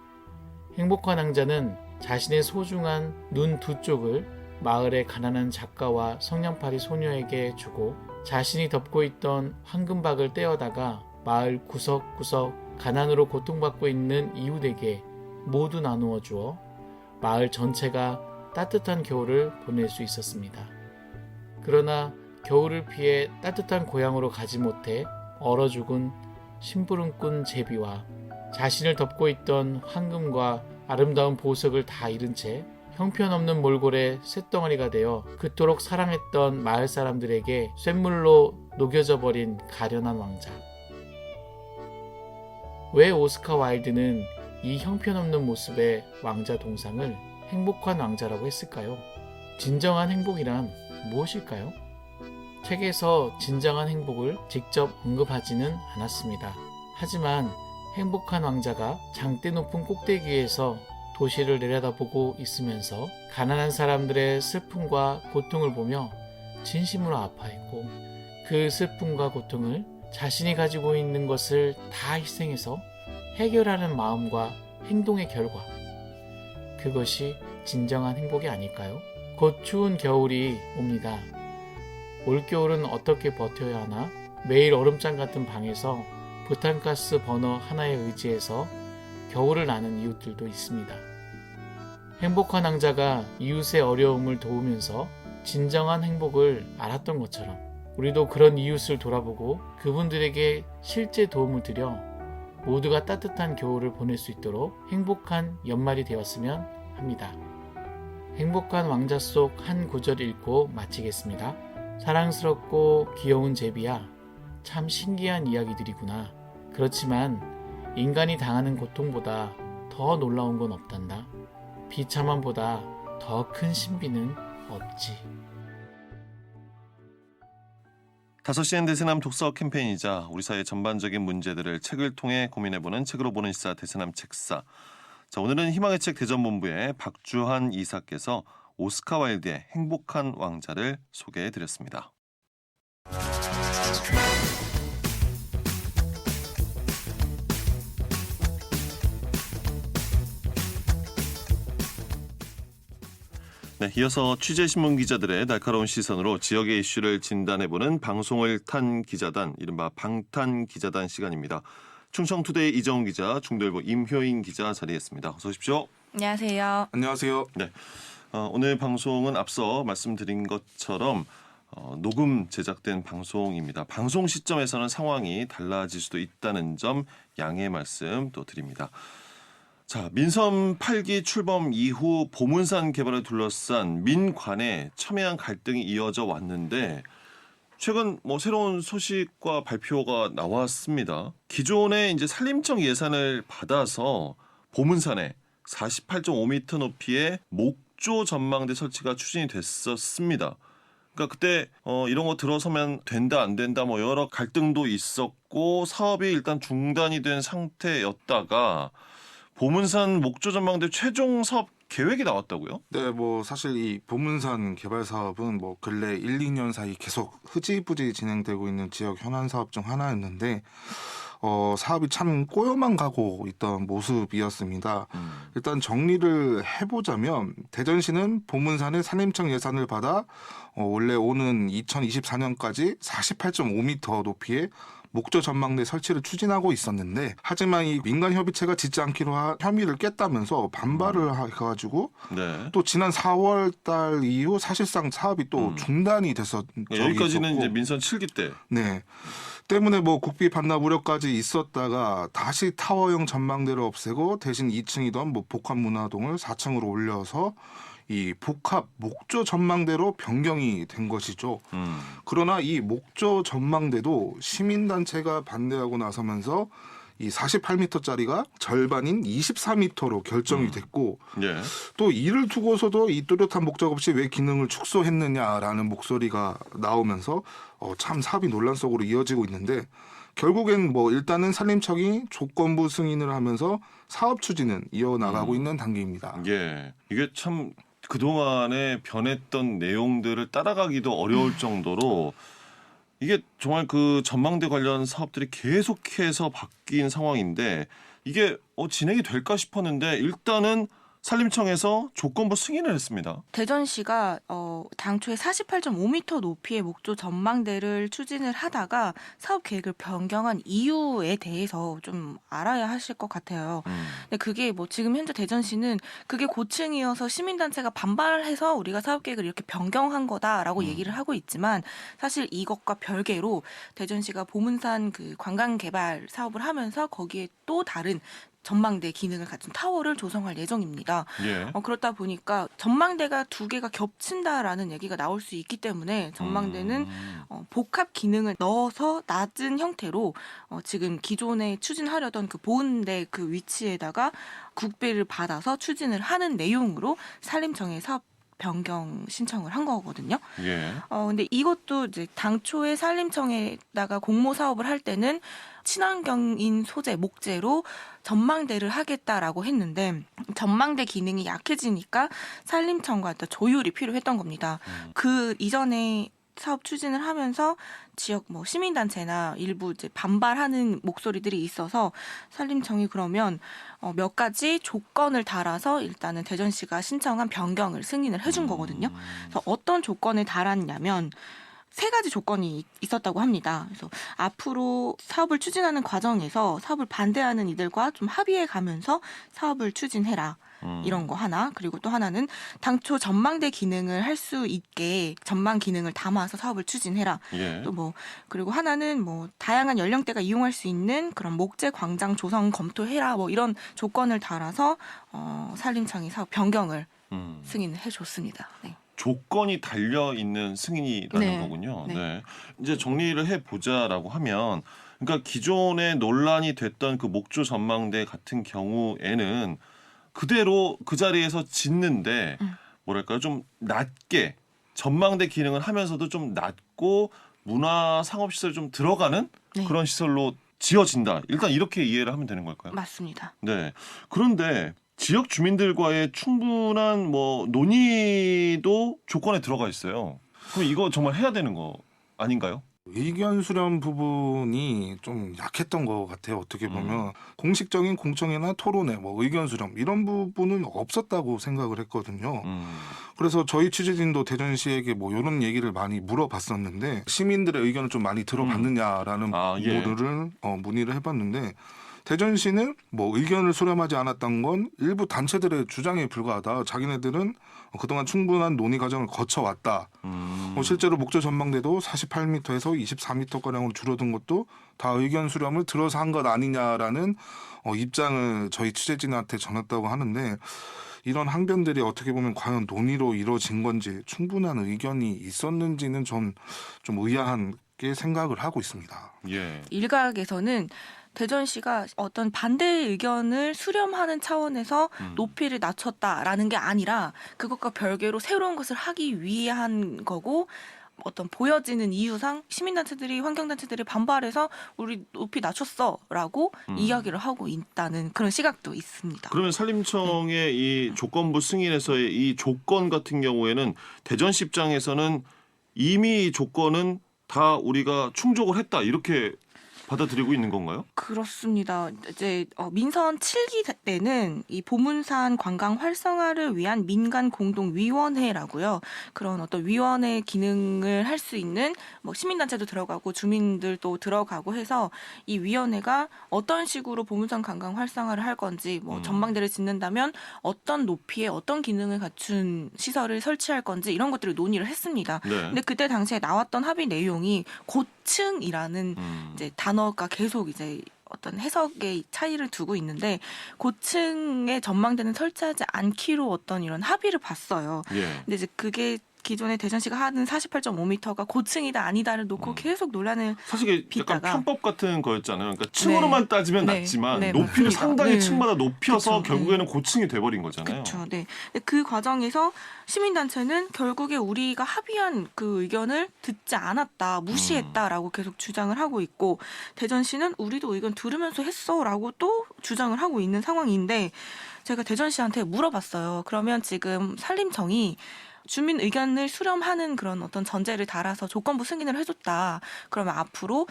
행복한 왕자는 자신의 소중한 눈 두 쪽을 마을의 가난한 작가와 성냥팔이 소녀에게 주고 자신이 덮고 있던 황금박을 떼어다가 마을 구석구석 가난으로 고통받고 있는 이웃에게 모두 나누어 주어 마을 전체가 따뜻한 겨울을 보낼 수 있었습니다. 그러나 겨울을 피해 따뜻한 고향으로 가지 못해 얼어 죽은 심부름꾼 제비와 자신을 덮고 있던 황금과 아름다운 보석을 다 잃은 채 형편없는 몰골의 쇳덩어리가 되어 그토록 사랑했던 마을 사람들에게 쇳물로 녹여져 버린 가련한 왕자. 왜 오스카 와일드는 이 형편없는 모습의 왕자 동상을 행복한 왕자라고 했을까요? 진정한 행복이란 무엇일까요? 책에서 진정한 행복을 직접 언급하지는 않았습니다. 하지만 행복한 왕자가 장대 높은 꼭대기에서 도시를 내려다보고 있으면서 가난한 사람들의 슬픔과 고통을 보며 진심으로 아파했고 그 슬픔과 고통을 자신이 가지고 있는 것을 다 희생해서 해결하는 마음과 행동의 결과, 그것이 진정한 행복이 아닐까요? 곧 추운 겨울이 옵니다. 올겨울은 어떻게 버텨야 하나? 매일 얼음장 같은 방에서 부탄가스 버너 하나에 의지해서 겨울을 나는 이웃들도 있습니다. 행복한 왕자가 이웃의 어려움을 도우면서 진정한 행복을 알았던 것처럼 우리도 그런 이웃을 돌아보고 그분들에게 실제 도움을 드려 모두가 따뜻한 겨울을 보낼 수 있도록 행복한 연말이 되었으면 합니다. 행복한 왕자 속 한 구절 읽고 마치겠습니다. 사랑스럽고 귀여운 제비야, 참 신기한 이야기들이구나. 그렇지만 인간이 당하는 고통보다 더 놀라운 건 없단다. 비참함보다 더 큰 신비는 없지. 5시엔 대세남 독서 캠페인이자 우리 사회의 전반적인 문제들을 책을 통해 고민해보는 책으로 보는 시사 대세남 책사. 자, 오늘은 희망의 책 대전본부의 박주한 이사께서 오스카 와일드의 행복한 왕자를 소개해드렸습니다. 네, 이어서 취재신문 기자들의 날카로운 시선으로 지역의 이슈를 진단해보는 방송을 탄 기자단, 이른바 방탄기자단 시간입니다. 충청투데이 이정훈 기자, 중도일보 임효인 기자 자리했습니다. 어서 오십시오. 안녕하세요. 안녕하세요. 네, 오늘 방송은 앞서 말씀드린 것처럼 녹음 제작된 방송입니다. 방송 시점에서는 상황이 달라질 수도 있다는 점 양해 말씀 또 드립니다. 자, 민선 8기 출범 이후 보문산 개발을 둘러싼 민관의 첨예한 갈등이 이어져 왔는데 최근 새로운 소식과 발표가 나왔습니다. 기존에 이제 산림청 예산을 받아서 보문산에 48.5m 높이의 목조 전망대 설치가 추진이 됐었습니다. 그러니까 그때 이런 거 들어서면 된다 안 된다 여러 갈등도 있었고 사업이 일단 중단이 된 상태였다가 보문산 목조 전망대 최종 사업 계획이 나왔다고요? 네, 사실 이 보문산 개발 사업은 근래 1, 2년 사이 계속 흐지부지 진행되고 있는 지역 현안 사업 중 하나였는데 사업이 참 꼬여만 가고 있던 모습이었습니다. 일단 정리를 해보자면 대전시는 보문산의 산림청 예산을 받아 원래 오는 2024년까지 48.5m 높이의 목조 전망대 설치를 추진하고 있었는데 하지만 이 민간협의체가 짓지 않기로 혐의를 깼다면서 반발을 해가지고 네. 또 지난 4월 달 이후 사실상 사업이 또 중단이 됐었 여기까지는 있었고. 이제 민선 7기 때. 네. 때문에 국비 반납 우려까지 있었다가 다시 타워형 전망대를 없애고 대신 2층이던 복합문화동을 4층으로 올려서 이 복합 목조 전망대로 변경이 된 것이죠. 그러나 이 목조 전망대도 시민단체가 반대하고 나서면서 이 48m짜리가 절반인 24m로 결정이 됐고 예. 또 이를 두고서도 이 뚜렷한 목적 없이 왜 기능을 축소했느냐라는 목소리가 나오면서 참 사업이 논란 속으로 이어지고 있는데 결국엔 일단은 산림청이 조건부 승인을 하면서 사업 추진은 이어나가고 있는 단계입니다. 예. 이게 참 그동안에 변했던 내용들을 따라가기도 어려울 정도로 이게 정말 그 전망대 관련 사업들이 계속해서 바뀐 상황인데 이게 진행이 될까 싶었는데 일단은 산림청에서 조건부 승인을 했습니다. 대전시가 당초에 48.5m 높이의 목조 전망대를 추진을 하다가 사업 계획을 변경한 이유에 대해서 좀 알아야 하실 것 같아요. 근데 그게 지금 현재 대전시는 그게 고층이어서 시민단체가 반발해서 우리가 사업 계획을 이렇게 변경한 거다라고 얘기를 하고 있지만 사실 이것과 별개로 대전시가 보문산 그 관광 개발 사업을 하면서 거기에 또 다른 전망대 기능을 갖춘 타워를 조성할 예정입니다. 예. 그렇다 보니까 전망대가 두 개가 겹친다라는 얘기가 나올 수 있기 때문에 전망대는 복합 기능을 넣어서 낮은 형태로 지금 기존에 추진하려던 그 보은대 그 위치에다가 국비를 받아서 추진을 하는 내용으로 산림청에 사업 변경 신청을 한 거거든요. 예. 근데 이것도 이제 당초에 산림청에다가 공모 사업을 할 때는 친환경인 소재, 목재로 전망대를 하겠다라고 했는데 전망대 기능이 약해지니까 산림청과 조율이 필요했던 겁니다. 그 이전에 사업 추진을 하면서 지역 뭐 시민단체나 일부 이제 반발하는 목소리들이 있어서 산림청이 그러면 몇 가지 조건을 달아서 일단은 대전시가 신청한 변경을 승인을 해준 거거든요. 그래서 어떤 조건을 달았냐면 3가지 조건이 있었다고 합니다. 그래서 앞으로 사업을 추진하는 과정에서 사업을 반대하는 이들과 좀 합의해 가면서 사업을 추진해라. 이런 거 하나. 그리고 또 하나는 당초 전망대 기능을 할 수 있게 전망 기능을 담아서 사업을 추진해라. 예. 또 뭐 그리고 하나는 뭐 다양한 연령대가 이용할 수 있는 그런 목재 광장 조성 검토해라. 뭐 이런 조건을 달아서 산림청이 사업 변경을 승인을 해줬습니다. 네. 조건이 달려 있는 승인이라는 네. 거군요. 네. 네. 이제 정리를 해 보자라고 하면, 그러니까 기존에 논란이 됐던 그 목조 전망대 같은 경우에는 그대로 그 자리에서 짓는데 뭐랄까요, 좀 낮게 전망대 기능을 하면서도 좀 낮고 문화 상업 시설 좀 들어가는 네. 그런 시설로 지어진다. 일단 이렇게 이해를 하면 되는 걸까요? 맞습니다. 네. 그런데 지역 주민들과의 충분한 뭐 논의도 조건에 들어가 있어요. 그럼 이거 정말 해야 되는 거 아닌가요? 의견 수렴 부분이 좀 약했던 것 같아요. 어떻게 보면 공식적인 공청회나 토론회, 뭐 의견 수렴 이런 부분은 없었다고 생각을 했거든요. 그래서 저희 취재진도 대전시에게 뭐 이런 얘기를 많이 물어봤었는데 시민들의 의견을 좀 많이 들어봤느냐라는 예. 문의를 해봤는데 대전시는 뭐 의견을 수렴하지 않았던 건 일부 단체들의 주장에 불과하다. 자기네들은 그동안 충분한 논의 과정을 거쳐왔다. 실제로 목조 전망대도 48m에서 24m가량으로 줄어든 것도 다 의견 수렴을 들어서 한 것 아니냐라는 입장을 저희 취재진한테 전했다고 하는데 이런 항변들이 어떻게 보면 과연 논의로 이루어진 건지 충분한 의견이 있었는지는 좀 의아하게 생각을 하고 있습니다. 예. 일각에서는 대전시가 어떤 반대 의견을 수렴하는 차원에서 높이를 낮췄다라는 게 아니라 그것과 별개로 새로운 것을 하기 위한 거고 어떤 보여지는 이유상 시민단체들이 환경단체들이 반발해서 우리 높이 낮췄어라고 이야기를 하고 있다는 그런 시각도 있습니다. 그러면 산림청의 이 조건부 승인에서의 이 조건 같은 경우에는 대전시 입장에서는 이미 조건은 다 우리가 충족을 했다 이렇게 받아들이고 있는 건가요? 그렇습니다. 이제 민선 7기 때는 이 보문산 관광 활성화를 위한 민간 공동 위원회라고요. 그런 어떤 위원회 기능을 할 수 있는 뭐 시민단체도 들어가고 주민들도 들어가고 해서 이 위원회가 어떤 식으로 보문산 관광 활성화를 할 건지 뭐 전망대를 짓는다면 어떤 높이에 어떤 기능을 갖춘 시설을 설치할 건지 이런 것들을 논의를 했습니다. 네. 근데 그때 당시에 나왔던 합의 내용이 고층이라는 이제 단어가 계속 이제 어떤 해석의 차이를 두고 있는데 고층에 전망대는 설치하지 않기로 어떤 이런 합의를 봤어요. 예. 근데 이제 그게 기존에 대전시가 하는 48.5m가 고층이다 아니다를 놓고 계속 논란을 사실 이게 약간 빚다가. 편법 같은 거였잖아요. 그러니까 층으로만 따지면 네. 낮지만 네, 높이를 맞습니다. 상당히 네. 층마다 높여서 그쵸. 결국에는 고층이 돼버린 거잖아요. 그렇죠. 네. 근데 그 과정에서 시민단체는 결국에 우리가 합의한 그 의견을 듣지 않았다, 무시했다라고 계속 주장을 하고 있고 대전시는 우리도 의견 들으면서 했어라고 또 주장을 하고 있는 상황인데 제가 대전시한테 물어봤어요. 그러면 지금 산림청이 주민 의견을 수렴하는 그런 어떤 전제를 달아서 조건부 승인을 해줬다. 그러면 앞으로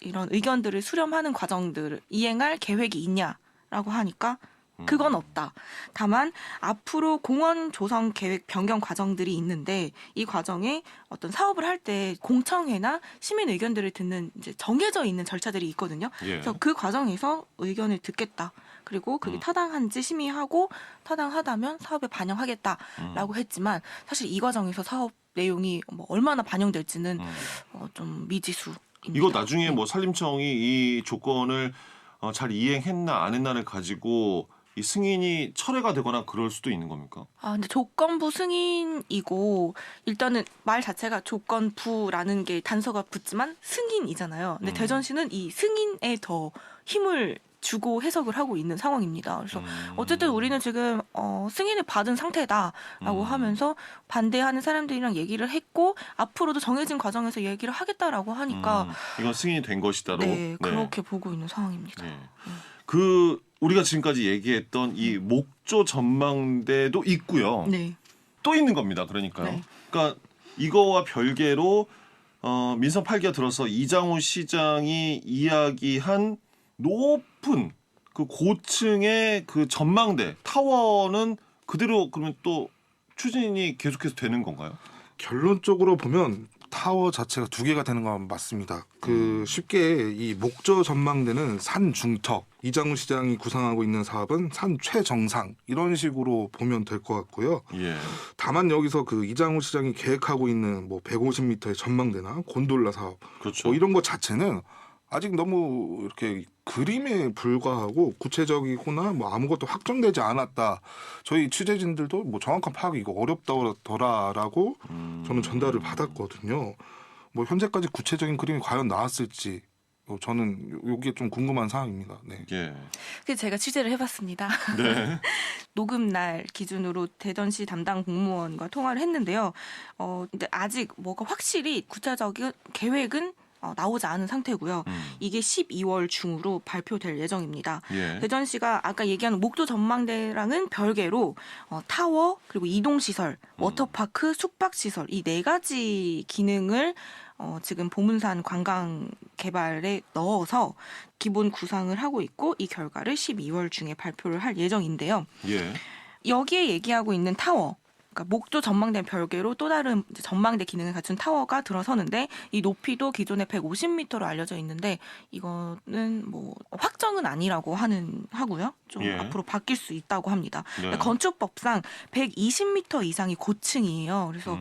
이런 의견들을 수렴하는 과정들을 이행할 계획이 있냐라고 하니까 그건 없다. 다만 앞으로 공원 조성 계획 변경 과정들이 있는데 이 과정에 어떤 사업을 할 때 공청회나 시민 의견들을 듣는 이제 정해져 있는 절차들이 있거든요. 예. 그래서 그 과정에서 의견을 듣겠다. 그리고 그게 타당한지 심의하고 타당하다면 사업에 반영하겠다라고 했지만 사실 이 과정에서 사업 내용이 뭐 얼마나 반영될지는 좀 미지수입니다. 이거 나중에 뭐 산림청이 이 조건을 잘 이행했나 안 했나를 가지고 이 승인이 철회가 되거나 그럴 수도 있는 겁니까? 근데 조건부 승인이고 일단은 말 자체가 조건부라는 게 단서가 붙지만 승인이잖아요. 근데 대전시는 이 승인에 더 힘을 주고 해석을 하고 있는 상황입니다. 그래서 어쨌든 우리는 지금 승인을 받은 상태다라고 하면서 반대하는 사람들이랑 얘기를 했고 앞으로도 정해진 과정에서 얘기를 하겠다라고 하니까 이건 승인이 된 것이다로. 네, 그렇게 보고 있는 상황입니다. 네. 그 우리가 지금까지 얘기했던 이 목조 전망대도 있고요. 네. 또 있는 겁니다. 그러니까요. 네. 그러니까 이거와 별개로 민선 8기가 들어서 이장우 시장이 이야기한 높은 그 고층의 그 전망대 타워는 그대로 그러면 또 추진이 계속해서 되는 건가요? 결론적으로 보면 타워 자체가 2개가 되는 건 맞습니다. 쉽게 이 목조 전망대는 산 중턱, 이장우 시장이 구상하고 있는 사업은 산 최정상 이런 식으로 보면 될 것 같고요. 예. 다만 여기서 그 이장우 시장이 계획하고 있는 뭐 150m의 전망대나 곤돌라 사업 그렇죠. 뭐 이런 것 자체는 아직 너무 이렇게 그림에 불과하고 구체적이거나 뭐 아무것도 확정되지 않았다. 저희 취재진들도 뭐 정확한 파악이 이거 어렵더라라고 저는 전달을 받았거든요. 뭐 현재까지 구체적인 그림이 과연 나왔을지 저는 이게 좀 궁금한 사항입니다. 네. 예. 그래서 제가 취재를 해봤습니다. 네. 녹음 날 기준으로 대전시 담당 공무원과 통화를 했는데요. 근데 아직 뭐가 확실히 구체적인 계획은 나오지 않은 상태고요. 이게 12월 중으로 발표될 예정입니다. 예. 대전시가 아까 얘기하는 목조 전망대랑은 별개로 타워 그리고 이동시설, 워터파크, 숙박시설 이 4가지 기능을 지금 보문산 관광 개발에 넣어서 기본 구상을 하고 있고 이 결과를 12월 중에 발표를 할 예정인데요. 예. 여기에 얘기하고 있는 타워 그러니까 목조 전망대 별개로 또 다른 이제 전망대 기능을 갖춘 타워가 들어서는데 이 높이도 기존에 150m로 알려져 있는데 이거는 뭐 확정은 아니라고 하고요. 좀 예. 앞으로 바뀔 수 있다고 합니다. 네. 건축법상 120m 이상이 고층이에요. 그래서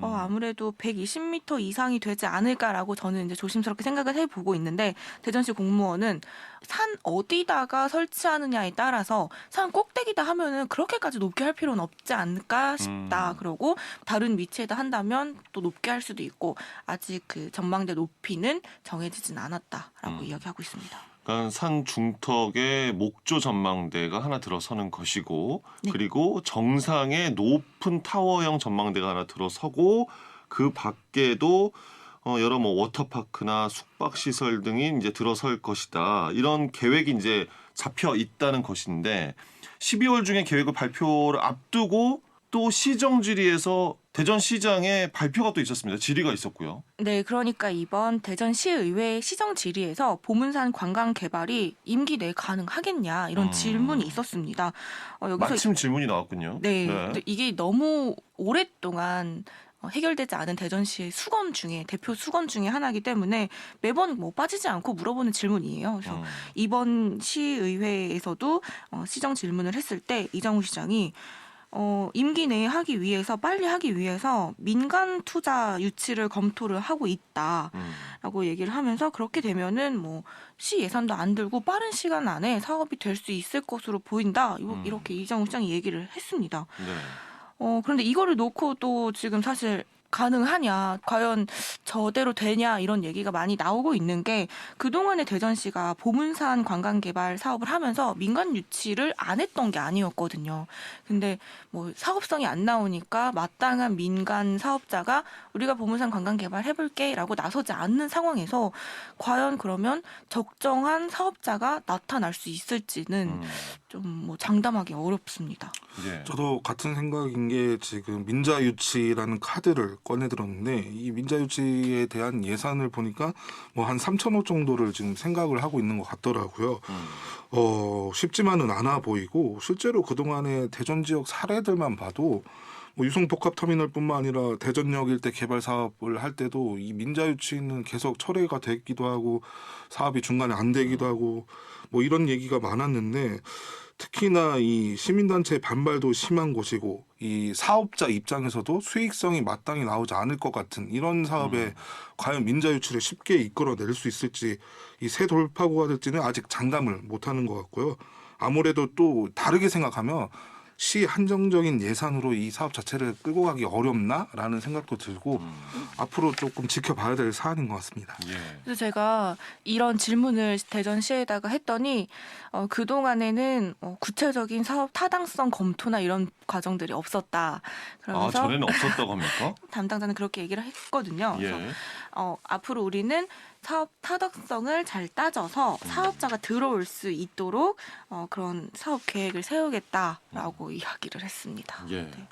아무래도 120m 이상이 되지 않을까라고 저는 이제 조심스럽게 생각을 해보고 있는데 대전시 공무원은 산 어디다가 설치하느냐에 따라서 산 꼭대기다 하면은 그렇게까지 높게 할 필요는 없지 않을까 싶다. 그러고 다른 위치에다 한다면 또 높게 할 수도 있고 아직 그 전망대 높이는 정해지진 않았다라고 이야기하고 있습니다. 그러니까 산 중턱에 목조 전망대가 하나 들어서는 것이고 네. 그리고 정상에 높은 타워형 전망대가 하나 들어서고 그 밖에도 여러 뭐 워터파크나 숙박시설 등이 이제 들어설 것이다. 이런 계획이 이제 잡혀 있다는 것인데 12월 중에 계획을 발표를 앞두고 또 시정 질의에서 대전시장에 발표가 또 있었습니다. 질의가 있었고요. 네, 그러니까 이번 대전시의회 시정 질의에서 보문산 관광 개발이 임기 내에 가능하겠냐 이런 질문이 있었습니다. 여기서 마침 질문이 나왔군요. 네, 근데 이게 너무 오랫동안 해결되지 않은 대전시의 수건 중에 대표 수건 중에 하나이기 때문에 매번 뭐 빠지지 않고 물어보는 질문이에요. 그래서 이번 시의회에서도 시정 질문을 했을 때 이장우 시장이 임기 내에 하기 위해서 빨리 하기 위해서 민간 투자 유치를 검토를 하고 있다라고 얘기를 하면서 그렇게 되면은 뭐 시 예산도 안 들고 빠른 시간 안에 사업이 될 수 있을 것으로 보인다. 이렇게 이장우 시장이 얘기를 했습니다. 네. 그런데 이거를 놓고 또 지금 사실 가능하냐, 과연 저대로 되냐 이런 얘기가 많이 나오고 있는 게 그동안에 대전시가 보문산 관광개발 사업을 하면서 민간 유치를 안 했던 게 아니었거든요. 근데 뭐 사업성이 안 나오니까 마땅한 민간 사업자가 우리가 보문산 관광개발 해볼게라고 나서지 않는 상황에서 과연 그러면 적정한 사업자가 나타날 수 있을지는 좀 뭐 장담하기 어렵습니다. 예. 저도 같은 생각인 게 지금 민자유치라는 카드를 꺼내들었는데 이 민자유치에 대한 예산을 보니까 뭐 한 3천억 정도를 지금 생각을 하고 있는 것 같더라고요. 쉽지만은 않아 보이고 실제로 그동안의 대전 지역 사례들만 봐도 뭐 유성복합터미널뿐만 아니라 대전역 일대 개발 사업을 할 때도 이 민자유치는 계속 철회가 됐기도 하고 사업이 중간에 안 되기도 하고 뭐 이런 얘기가 많았는데 특히나 이 시민단체의 반발도 심한 곳이고 이 사업자 입장에서도 수익성이 마땅히 나오지 않을 것 같은 이런 사업에 과연 민자유치를 쉽게 이끌어낼 수 있을지 이 새 돌파구가 될지는 아직 장담을 못하는 것 같고요. 아무래도 또 다르게 생각하면 시 한정적인 예산으로 이 사업 자체를 끌고 가기 어렵나라는 생각도 들고 앞으로 조금 지켜봐야 될 사안인 것 같습니다. 예. 그래서 제가 이런 질문을 대전시에다가 했더니 그동안에는 구체적인 사업 타당성 검토나 이런 과정들이 없었다. 그러면서 전에는 없었다고 합니까? 담당자는 그렇게 얘기를 했거든요. 그래서 예. 앞으로 우리는 사업 타당성을 잘 따져서 사업자가 들어올 수 있도록 그런 사업 계획을 세우겠다라고 이야기를 했습니다. 예. 네.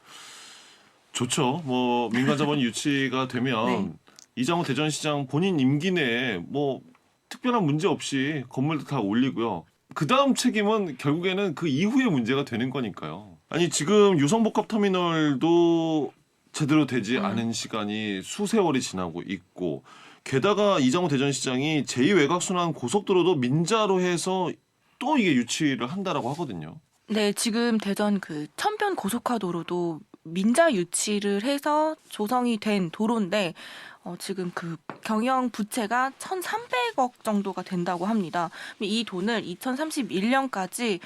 좋죠. 뭐 민간 자본 유치가 되면 네. 이장우 대전시장 본인 임기 내에 뭐 특별한 문제 없이 건물도 다 올리고요. 그 다음 책임은 결국에는 그 이후의 문제가 되는 거니까요. 아니 지금 유성복합터미널도 제대로 되지 않은 시간이 수세월이 지나고 있고 게다가 이장우 대전시장이 제2외곽순환 고속도로도 민자로 해서 또 이게 유치를 한다라고 하거든요. 네, 지금 대전 그 천편 고속화도로도 민자 유치를 해서 조성이 된 도로인데 지금 그 경영 부채가 1,300억 정도가 된다고 합니다. 이 돈을 2031년까지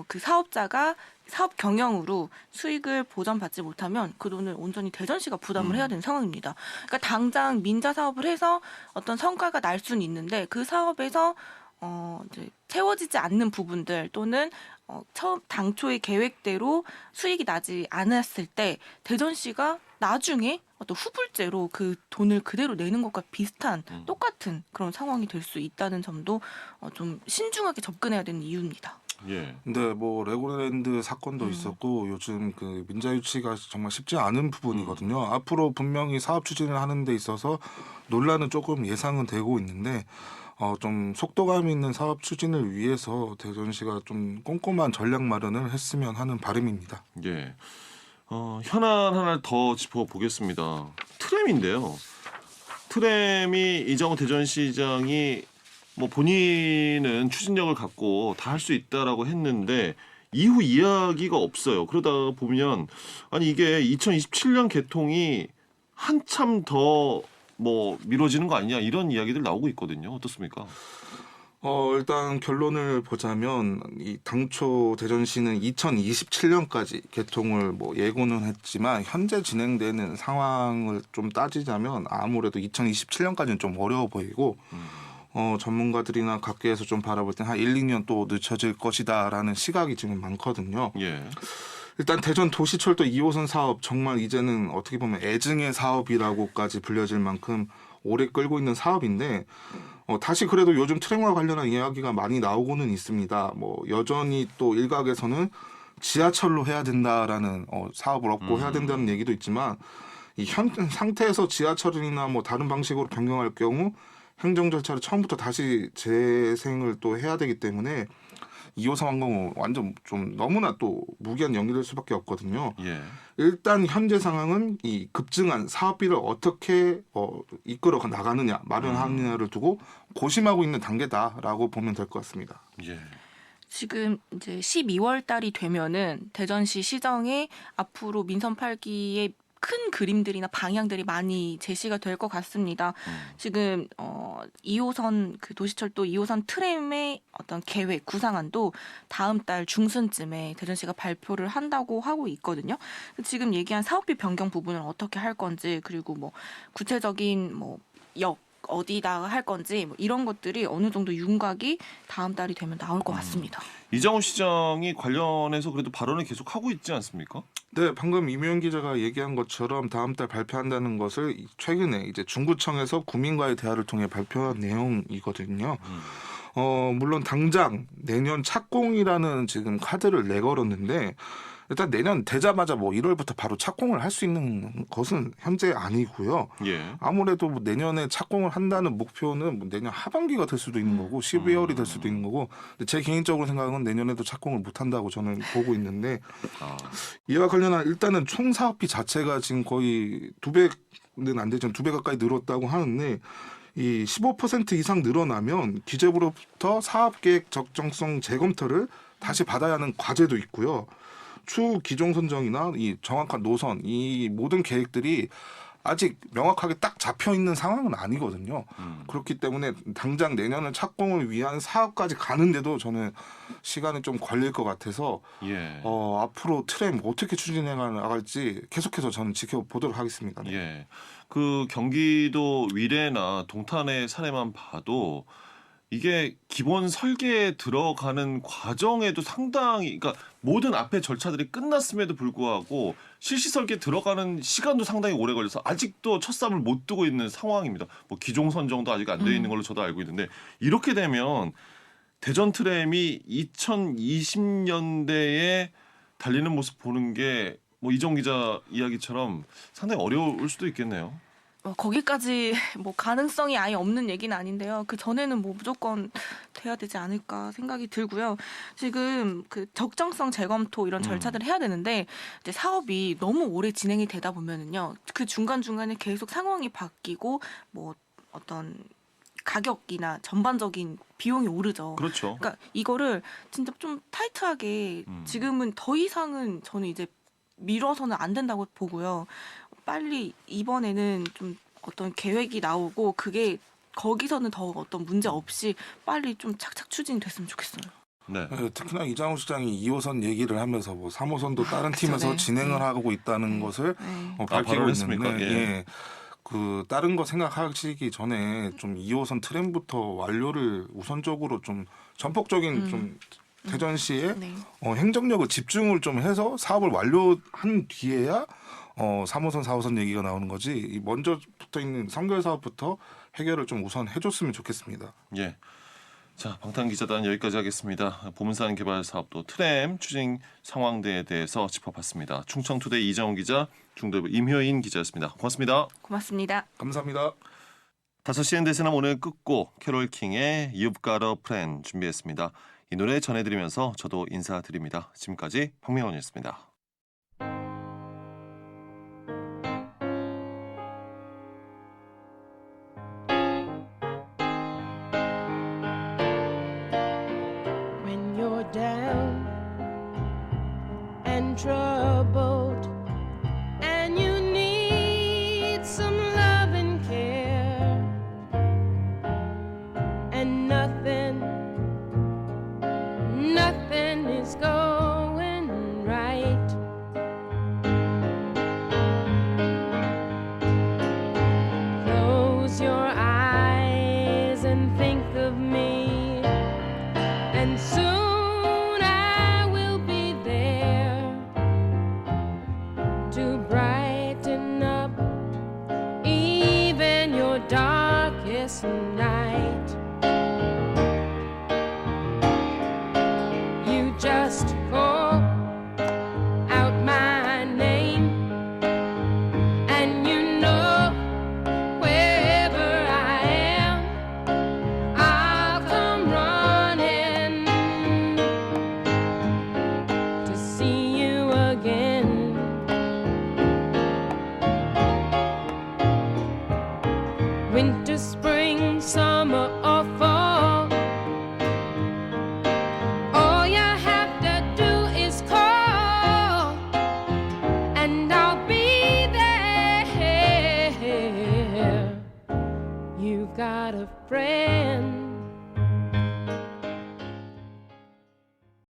그 사업자가 사업 경영으로 수익을 보전받지 못하면 그 돈을 온전히 대전시가 부담을 해야 되는 상황입니다. 그러니까 당장 민자 사업을 해서 어떤 성과가 날 수는 있는데 그 사업에서 이제 채워지지 않는 부분들 또는 처음 당초의 계획대로 수익이 나지 않았을 때 대전시가 나중에 어떤 후불제로 그 돈을 그대로 내는 것과 비슷한 똑같은 그런 상황이 될 수 있다는 점도 좀 신중하게 접근해야 되는 이유입니다. 예. 근데 뭐 레고랜드 사건도 있었고 요즘 그 민자 유치가 정말 쉽지 않은 부분이거든요. 앞으로 분명히 사업 추진을 하는 데 있어서 논란은 조금 예상은 되고 있는데 좀 속도감 있는 사업 추진을 위해서 대전시가 좀 꼼꼼한 전략 마련을 했으면 하는 바람입니다. 예. 현안 하나를 더 짚어보겠습니다. 트램인데요. 트램이 이장우 대전시장이 뭐 본인은 추진력을 갖고 다 할 수 있다라고 했는데 이후 이야기가 없어요. 그러다 보면 아니 이게 2027년 개통이 한참 더 뭐 미뤄지는 거 아니냐 이런 이야기들 나오고 있거든요. 어떻습니까? 일단 결론을 보자면 이 당초 대전시는 2027년까지 개통을 뭐 예고는 했지만 현재 진행되는 상황을 좀 따지자면 아무래도 2027년까지는 좀 어려워 보이고 전문가들이나 각계에서 좀 바라볼 때 한 1, 2년 또 늦춰질 것이다라는 시각이 지금 많거든요. 예. 일단 대전 도시철도 2호선 사업 정말 이제는 어떻게 보면 애증의 사업이라고까지 불려질 만큼 오래 끌고 있는 사업인데 다시 그래도 요즘 트램과 관련한 이야기가 많이 나오고는 있습니다. 뭐 여전히 또 일각에서는 지하철로 해야 된다라는 사업을 얻고 해야 된다는 얘기도 있지만 이 현 상태에서 지하철이나 뭐 다른 방식으로 변경할 경우 행정 절차를 처음부터 다시 재생을 또 해야 되기 때문에 2호선 완공은 완전 좀 너무나 또 무기한 연기될 수밖에 없거든요. 예. 일단 현재 상황은 이 급증한 사업비를 어떻게 이끌어 나가느냐, 마련하느냐를 두고 고심하고 있는 단계다라고 보면 될 것 같습니다. 예. 지금 이제 12월 달이 되면은 대전시 시정에 앞으로 민선 8기의 큰 그림들이나 방향들이 많이 제시가 될 것 같습니다. 지금 2호선 그 도시철도 2호선 트램의 어떤 계획 구상안도 다음 달 중순쯤에 대전시가 발표를 한다고 하고 있거든요. 지금 얘기한 사업비 변경 부분을 어떻게 할 건지 그리고 뭐 구체적인 뭐 역 어디다가 할 건지 뭐 이런 것들이 어느 정도 윤곽이 다음 달이 되면 나올 것 같습니다. 이장우 시장이 관련해서 그래도 발언을 계속 하고 있지 않습니까? 네, 방금 이묘연 기자가 얘기한 것처럼 다음 달 발표한다는 것을 최근에 이제 중구청에서 구민과의 대화를 통해 발표한 내용이거든요. 물론 당장 내년 착공이라는 지금 카드를 내걸었는데 일단 내년 되자마자 뭐 1월부터 바로 착공을 할 수 있는 것은 현재 아니고요. 예. 아무래도 뭐 내년에 착공을 한다는 목표는 뭐 내년 하반기가 될 수도 있는 거고 12월이 될 수도 있는 거고 근데 제 개인적으로 생각은 내년에도 착공을 못한다고 저는 보고 있는데 이와 관련한 일단은 총 사업비 자체가 지금 거의 2배는 안 되죠. 2배 가까이 늘었다고 하는데 이 15% 이상 늘어나면 기재부로부터 사업계획 적정성 재검토를 다시 받아야 하는 과제도 있고요. 추후 기종 선정이나 이 정확한 노선 이 모든 계획들이 아직 명확하게 딱 잡혀 있는 상황은 아니거든요. 그렇기 때문에 당장 내년을 착공을 위한 사업까지 가는데도 저는 시간이 좀 걸릴 것 같아서 예. 앞으로 트램 어떻게 추진해 나갈지 계속해서 저는 지켜보도록 하겠습니다. 네. 예. 그 경기도 위례나 동탄의 사례만 봐도 이게 기본 설계에 들어가는 과정에도 상당히 그러니까 모든 앞에 절차들이 끝났음에도 불구하고 실시 설계 들어가는 시간도 상당히 오래 걸려서 아직도 첫 쌈을 못 두고 있는 상황입니다. 뭐 기종 선정도 아직 안 돼 있는 걸로 저도 알고 있는데 이렇게 되면 대전 트램이 2020년대에 달리는 모습 보는 게 뭐 이정 기자 이야기처럼 상당히 어려울 수도 있겠네요. 거기까지 뭐 가능성이 아예 없는 얘기는 아닌데요. 그 전에는 뭐 무조건 돼야 되지 않을까 생각이 들고요. 지금 그 적정성 재검토 이런 절차들을 해야 되는데 이제 사업이 너무 오래 진행이 되다 보면은요. 그 중간중간에 계속 상황이 바뀌고 뭐 어떤 가격이나 전반적인 비용이 오르죠. 그렇죠. 그러니까 이거를 진짜 좀 타이트하게 지금은 더 이상은 저는 이제 미뤄서는 안 된다고 보고요. 빨리 이번에는 좀 어떤 계획이 나오고 그게 거기서는 더 어떤 문제 없이 빨리 좀 착착 추진됐으면 좋겠어요. 네. 네, 특히나 이장우 시장이 2호선 얘기를 하면서 뭐 3호선도 다른 팀에서 네. 진행을 하고 있다는 것을 밝히고 발언했습니까? 있는데 예. 그 다른 거 생각하시기 전에 좀 2호선 트램부터 완료를 우선적으로 좀 전폭적인 좀 대전시에 네. 행정력을 집중을 좀 해서 사업을 완료한 뒤에야 3호선, 4호선 얘기가 나오는 거지. 이 먼저 붙어 있는 선결 사업부터 해결을 좀 우선 해줬으면 좋겠습니다. 예. 자, 방탄기자단 여기까지 하겠습니다. 보문산 개발 사업도 트램 추진 상황대에 대해서 짚어봤습니다. 충청투데이 이정훈 기자, 중도부 임효인 기자였습니다. 고맙습니다. 고맙습니다. 감사합니다. 5시엔 대세남 오늘 끝곡 캐롤킹의 You've Got a Plan 준비했습니다. 이 노래 전해드리면서 저도 인사드립니다. 지금까지 박명원이었습니다. When you're down and troubled and you need some love and care and nothing is going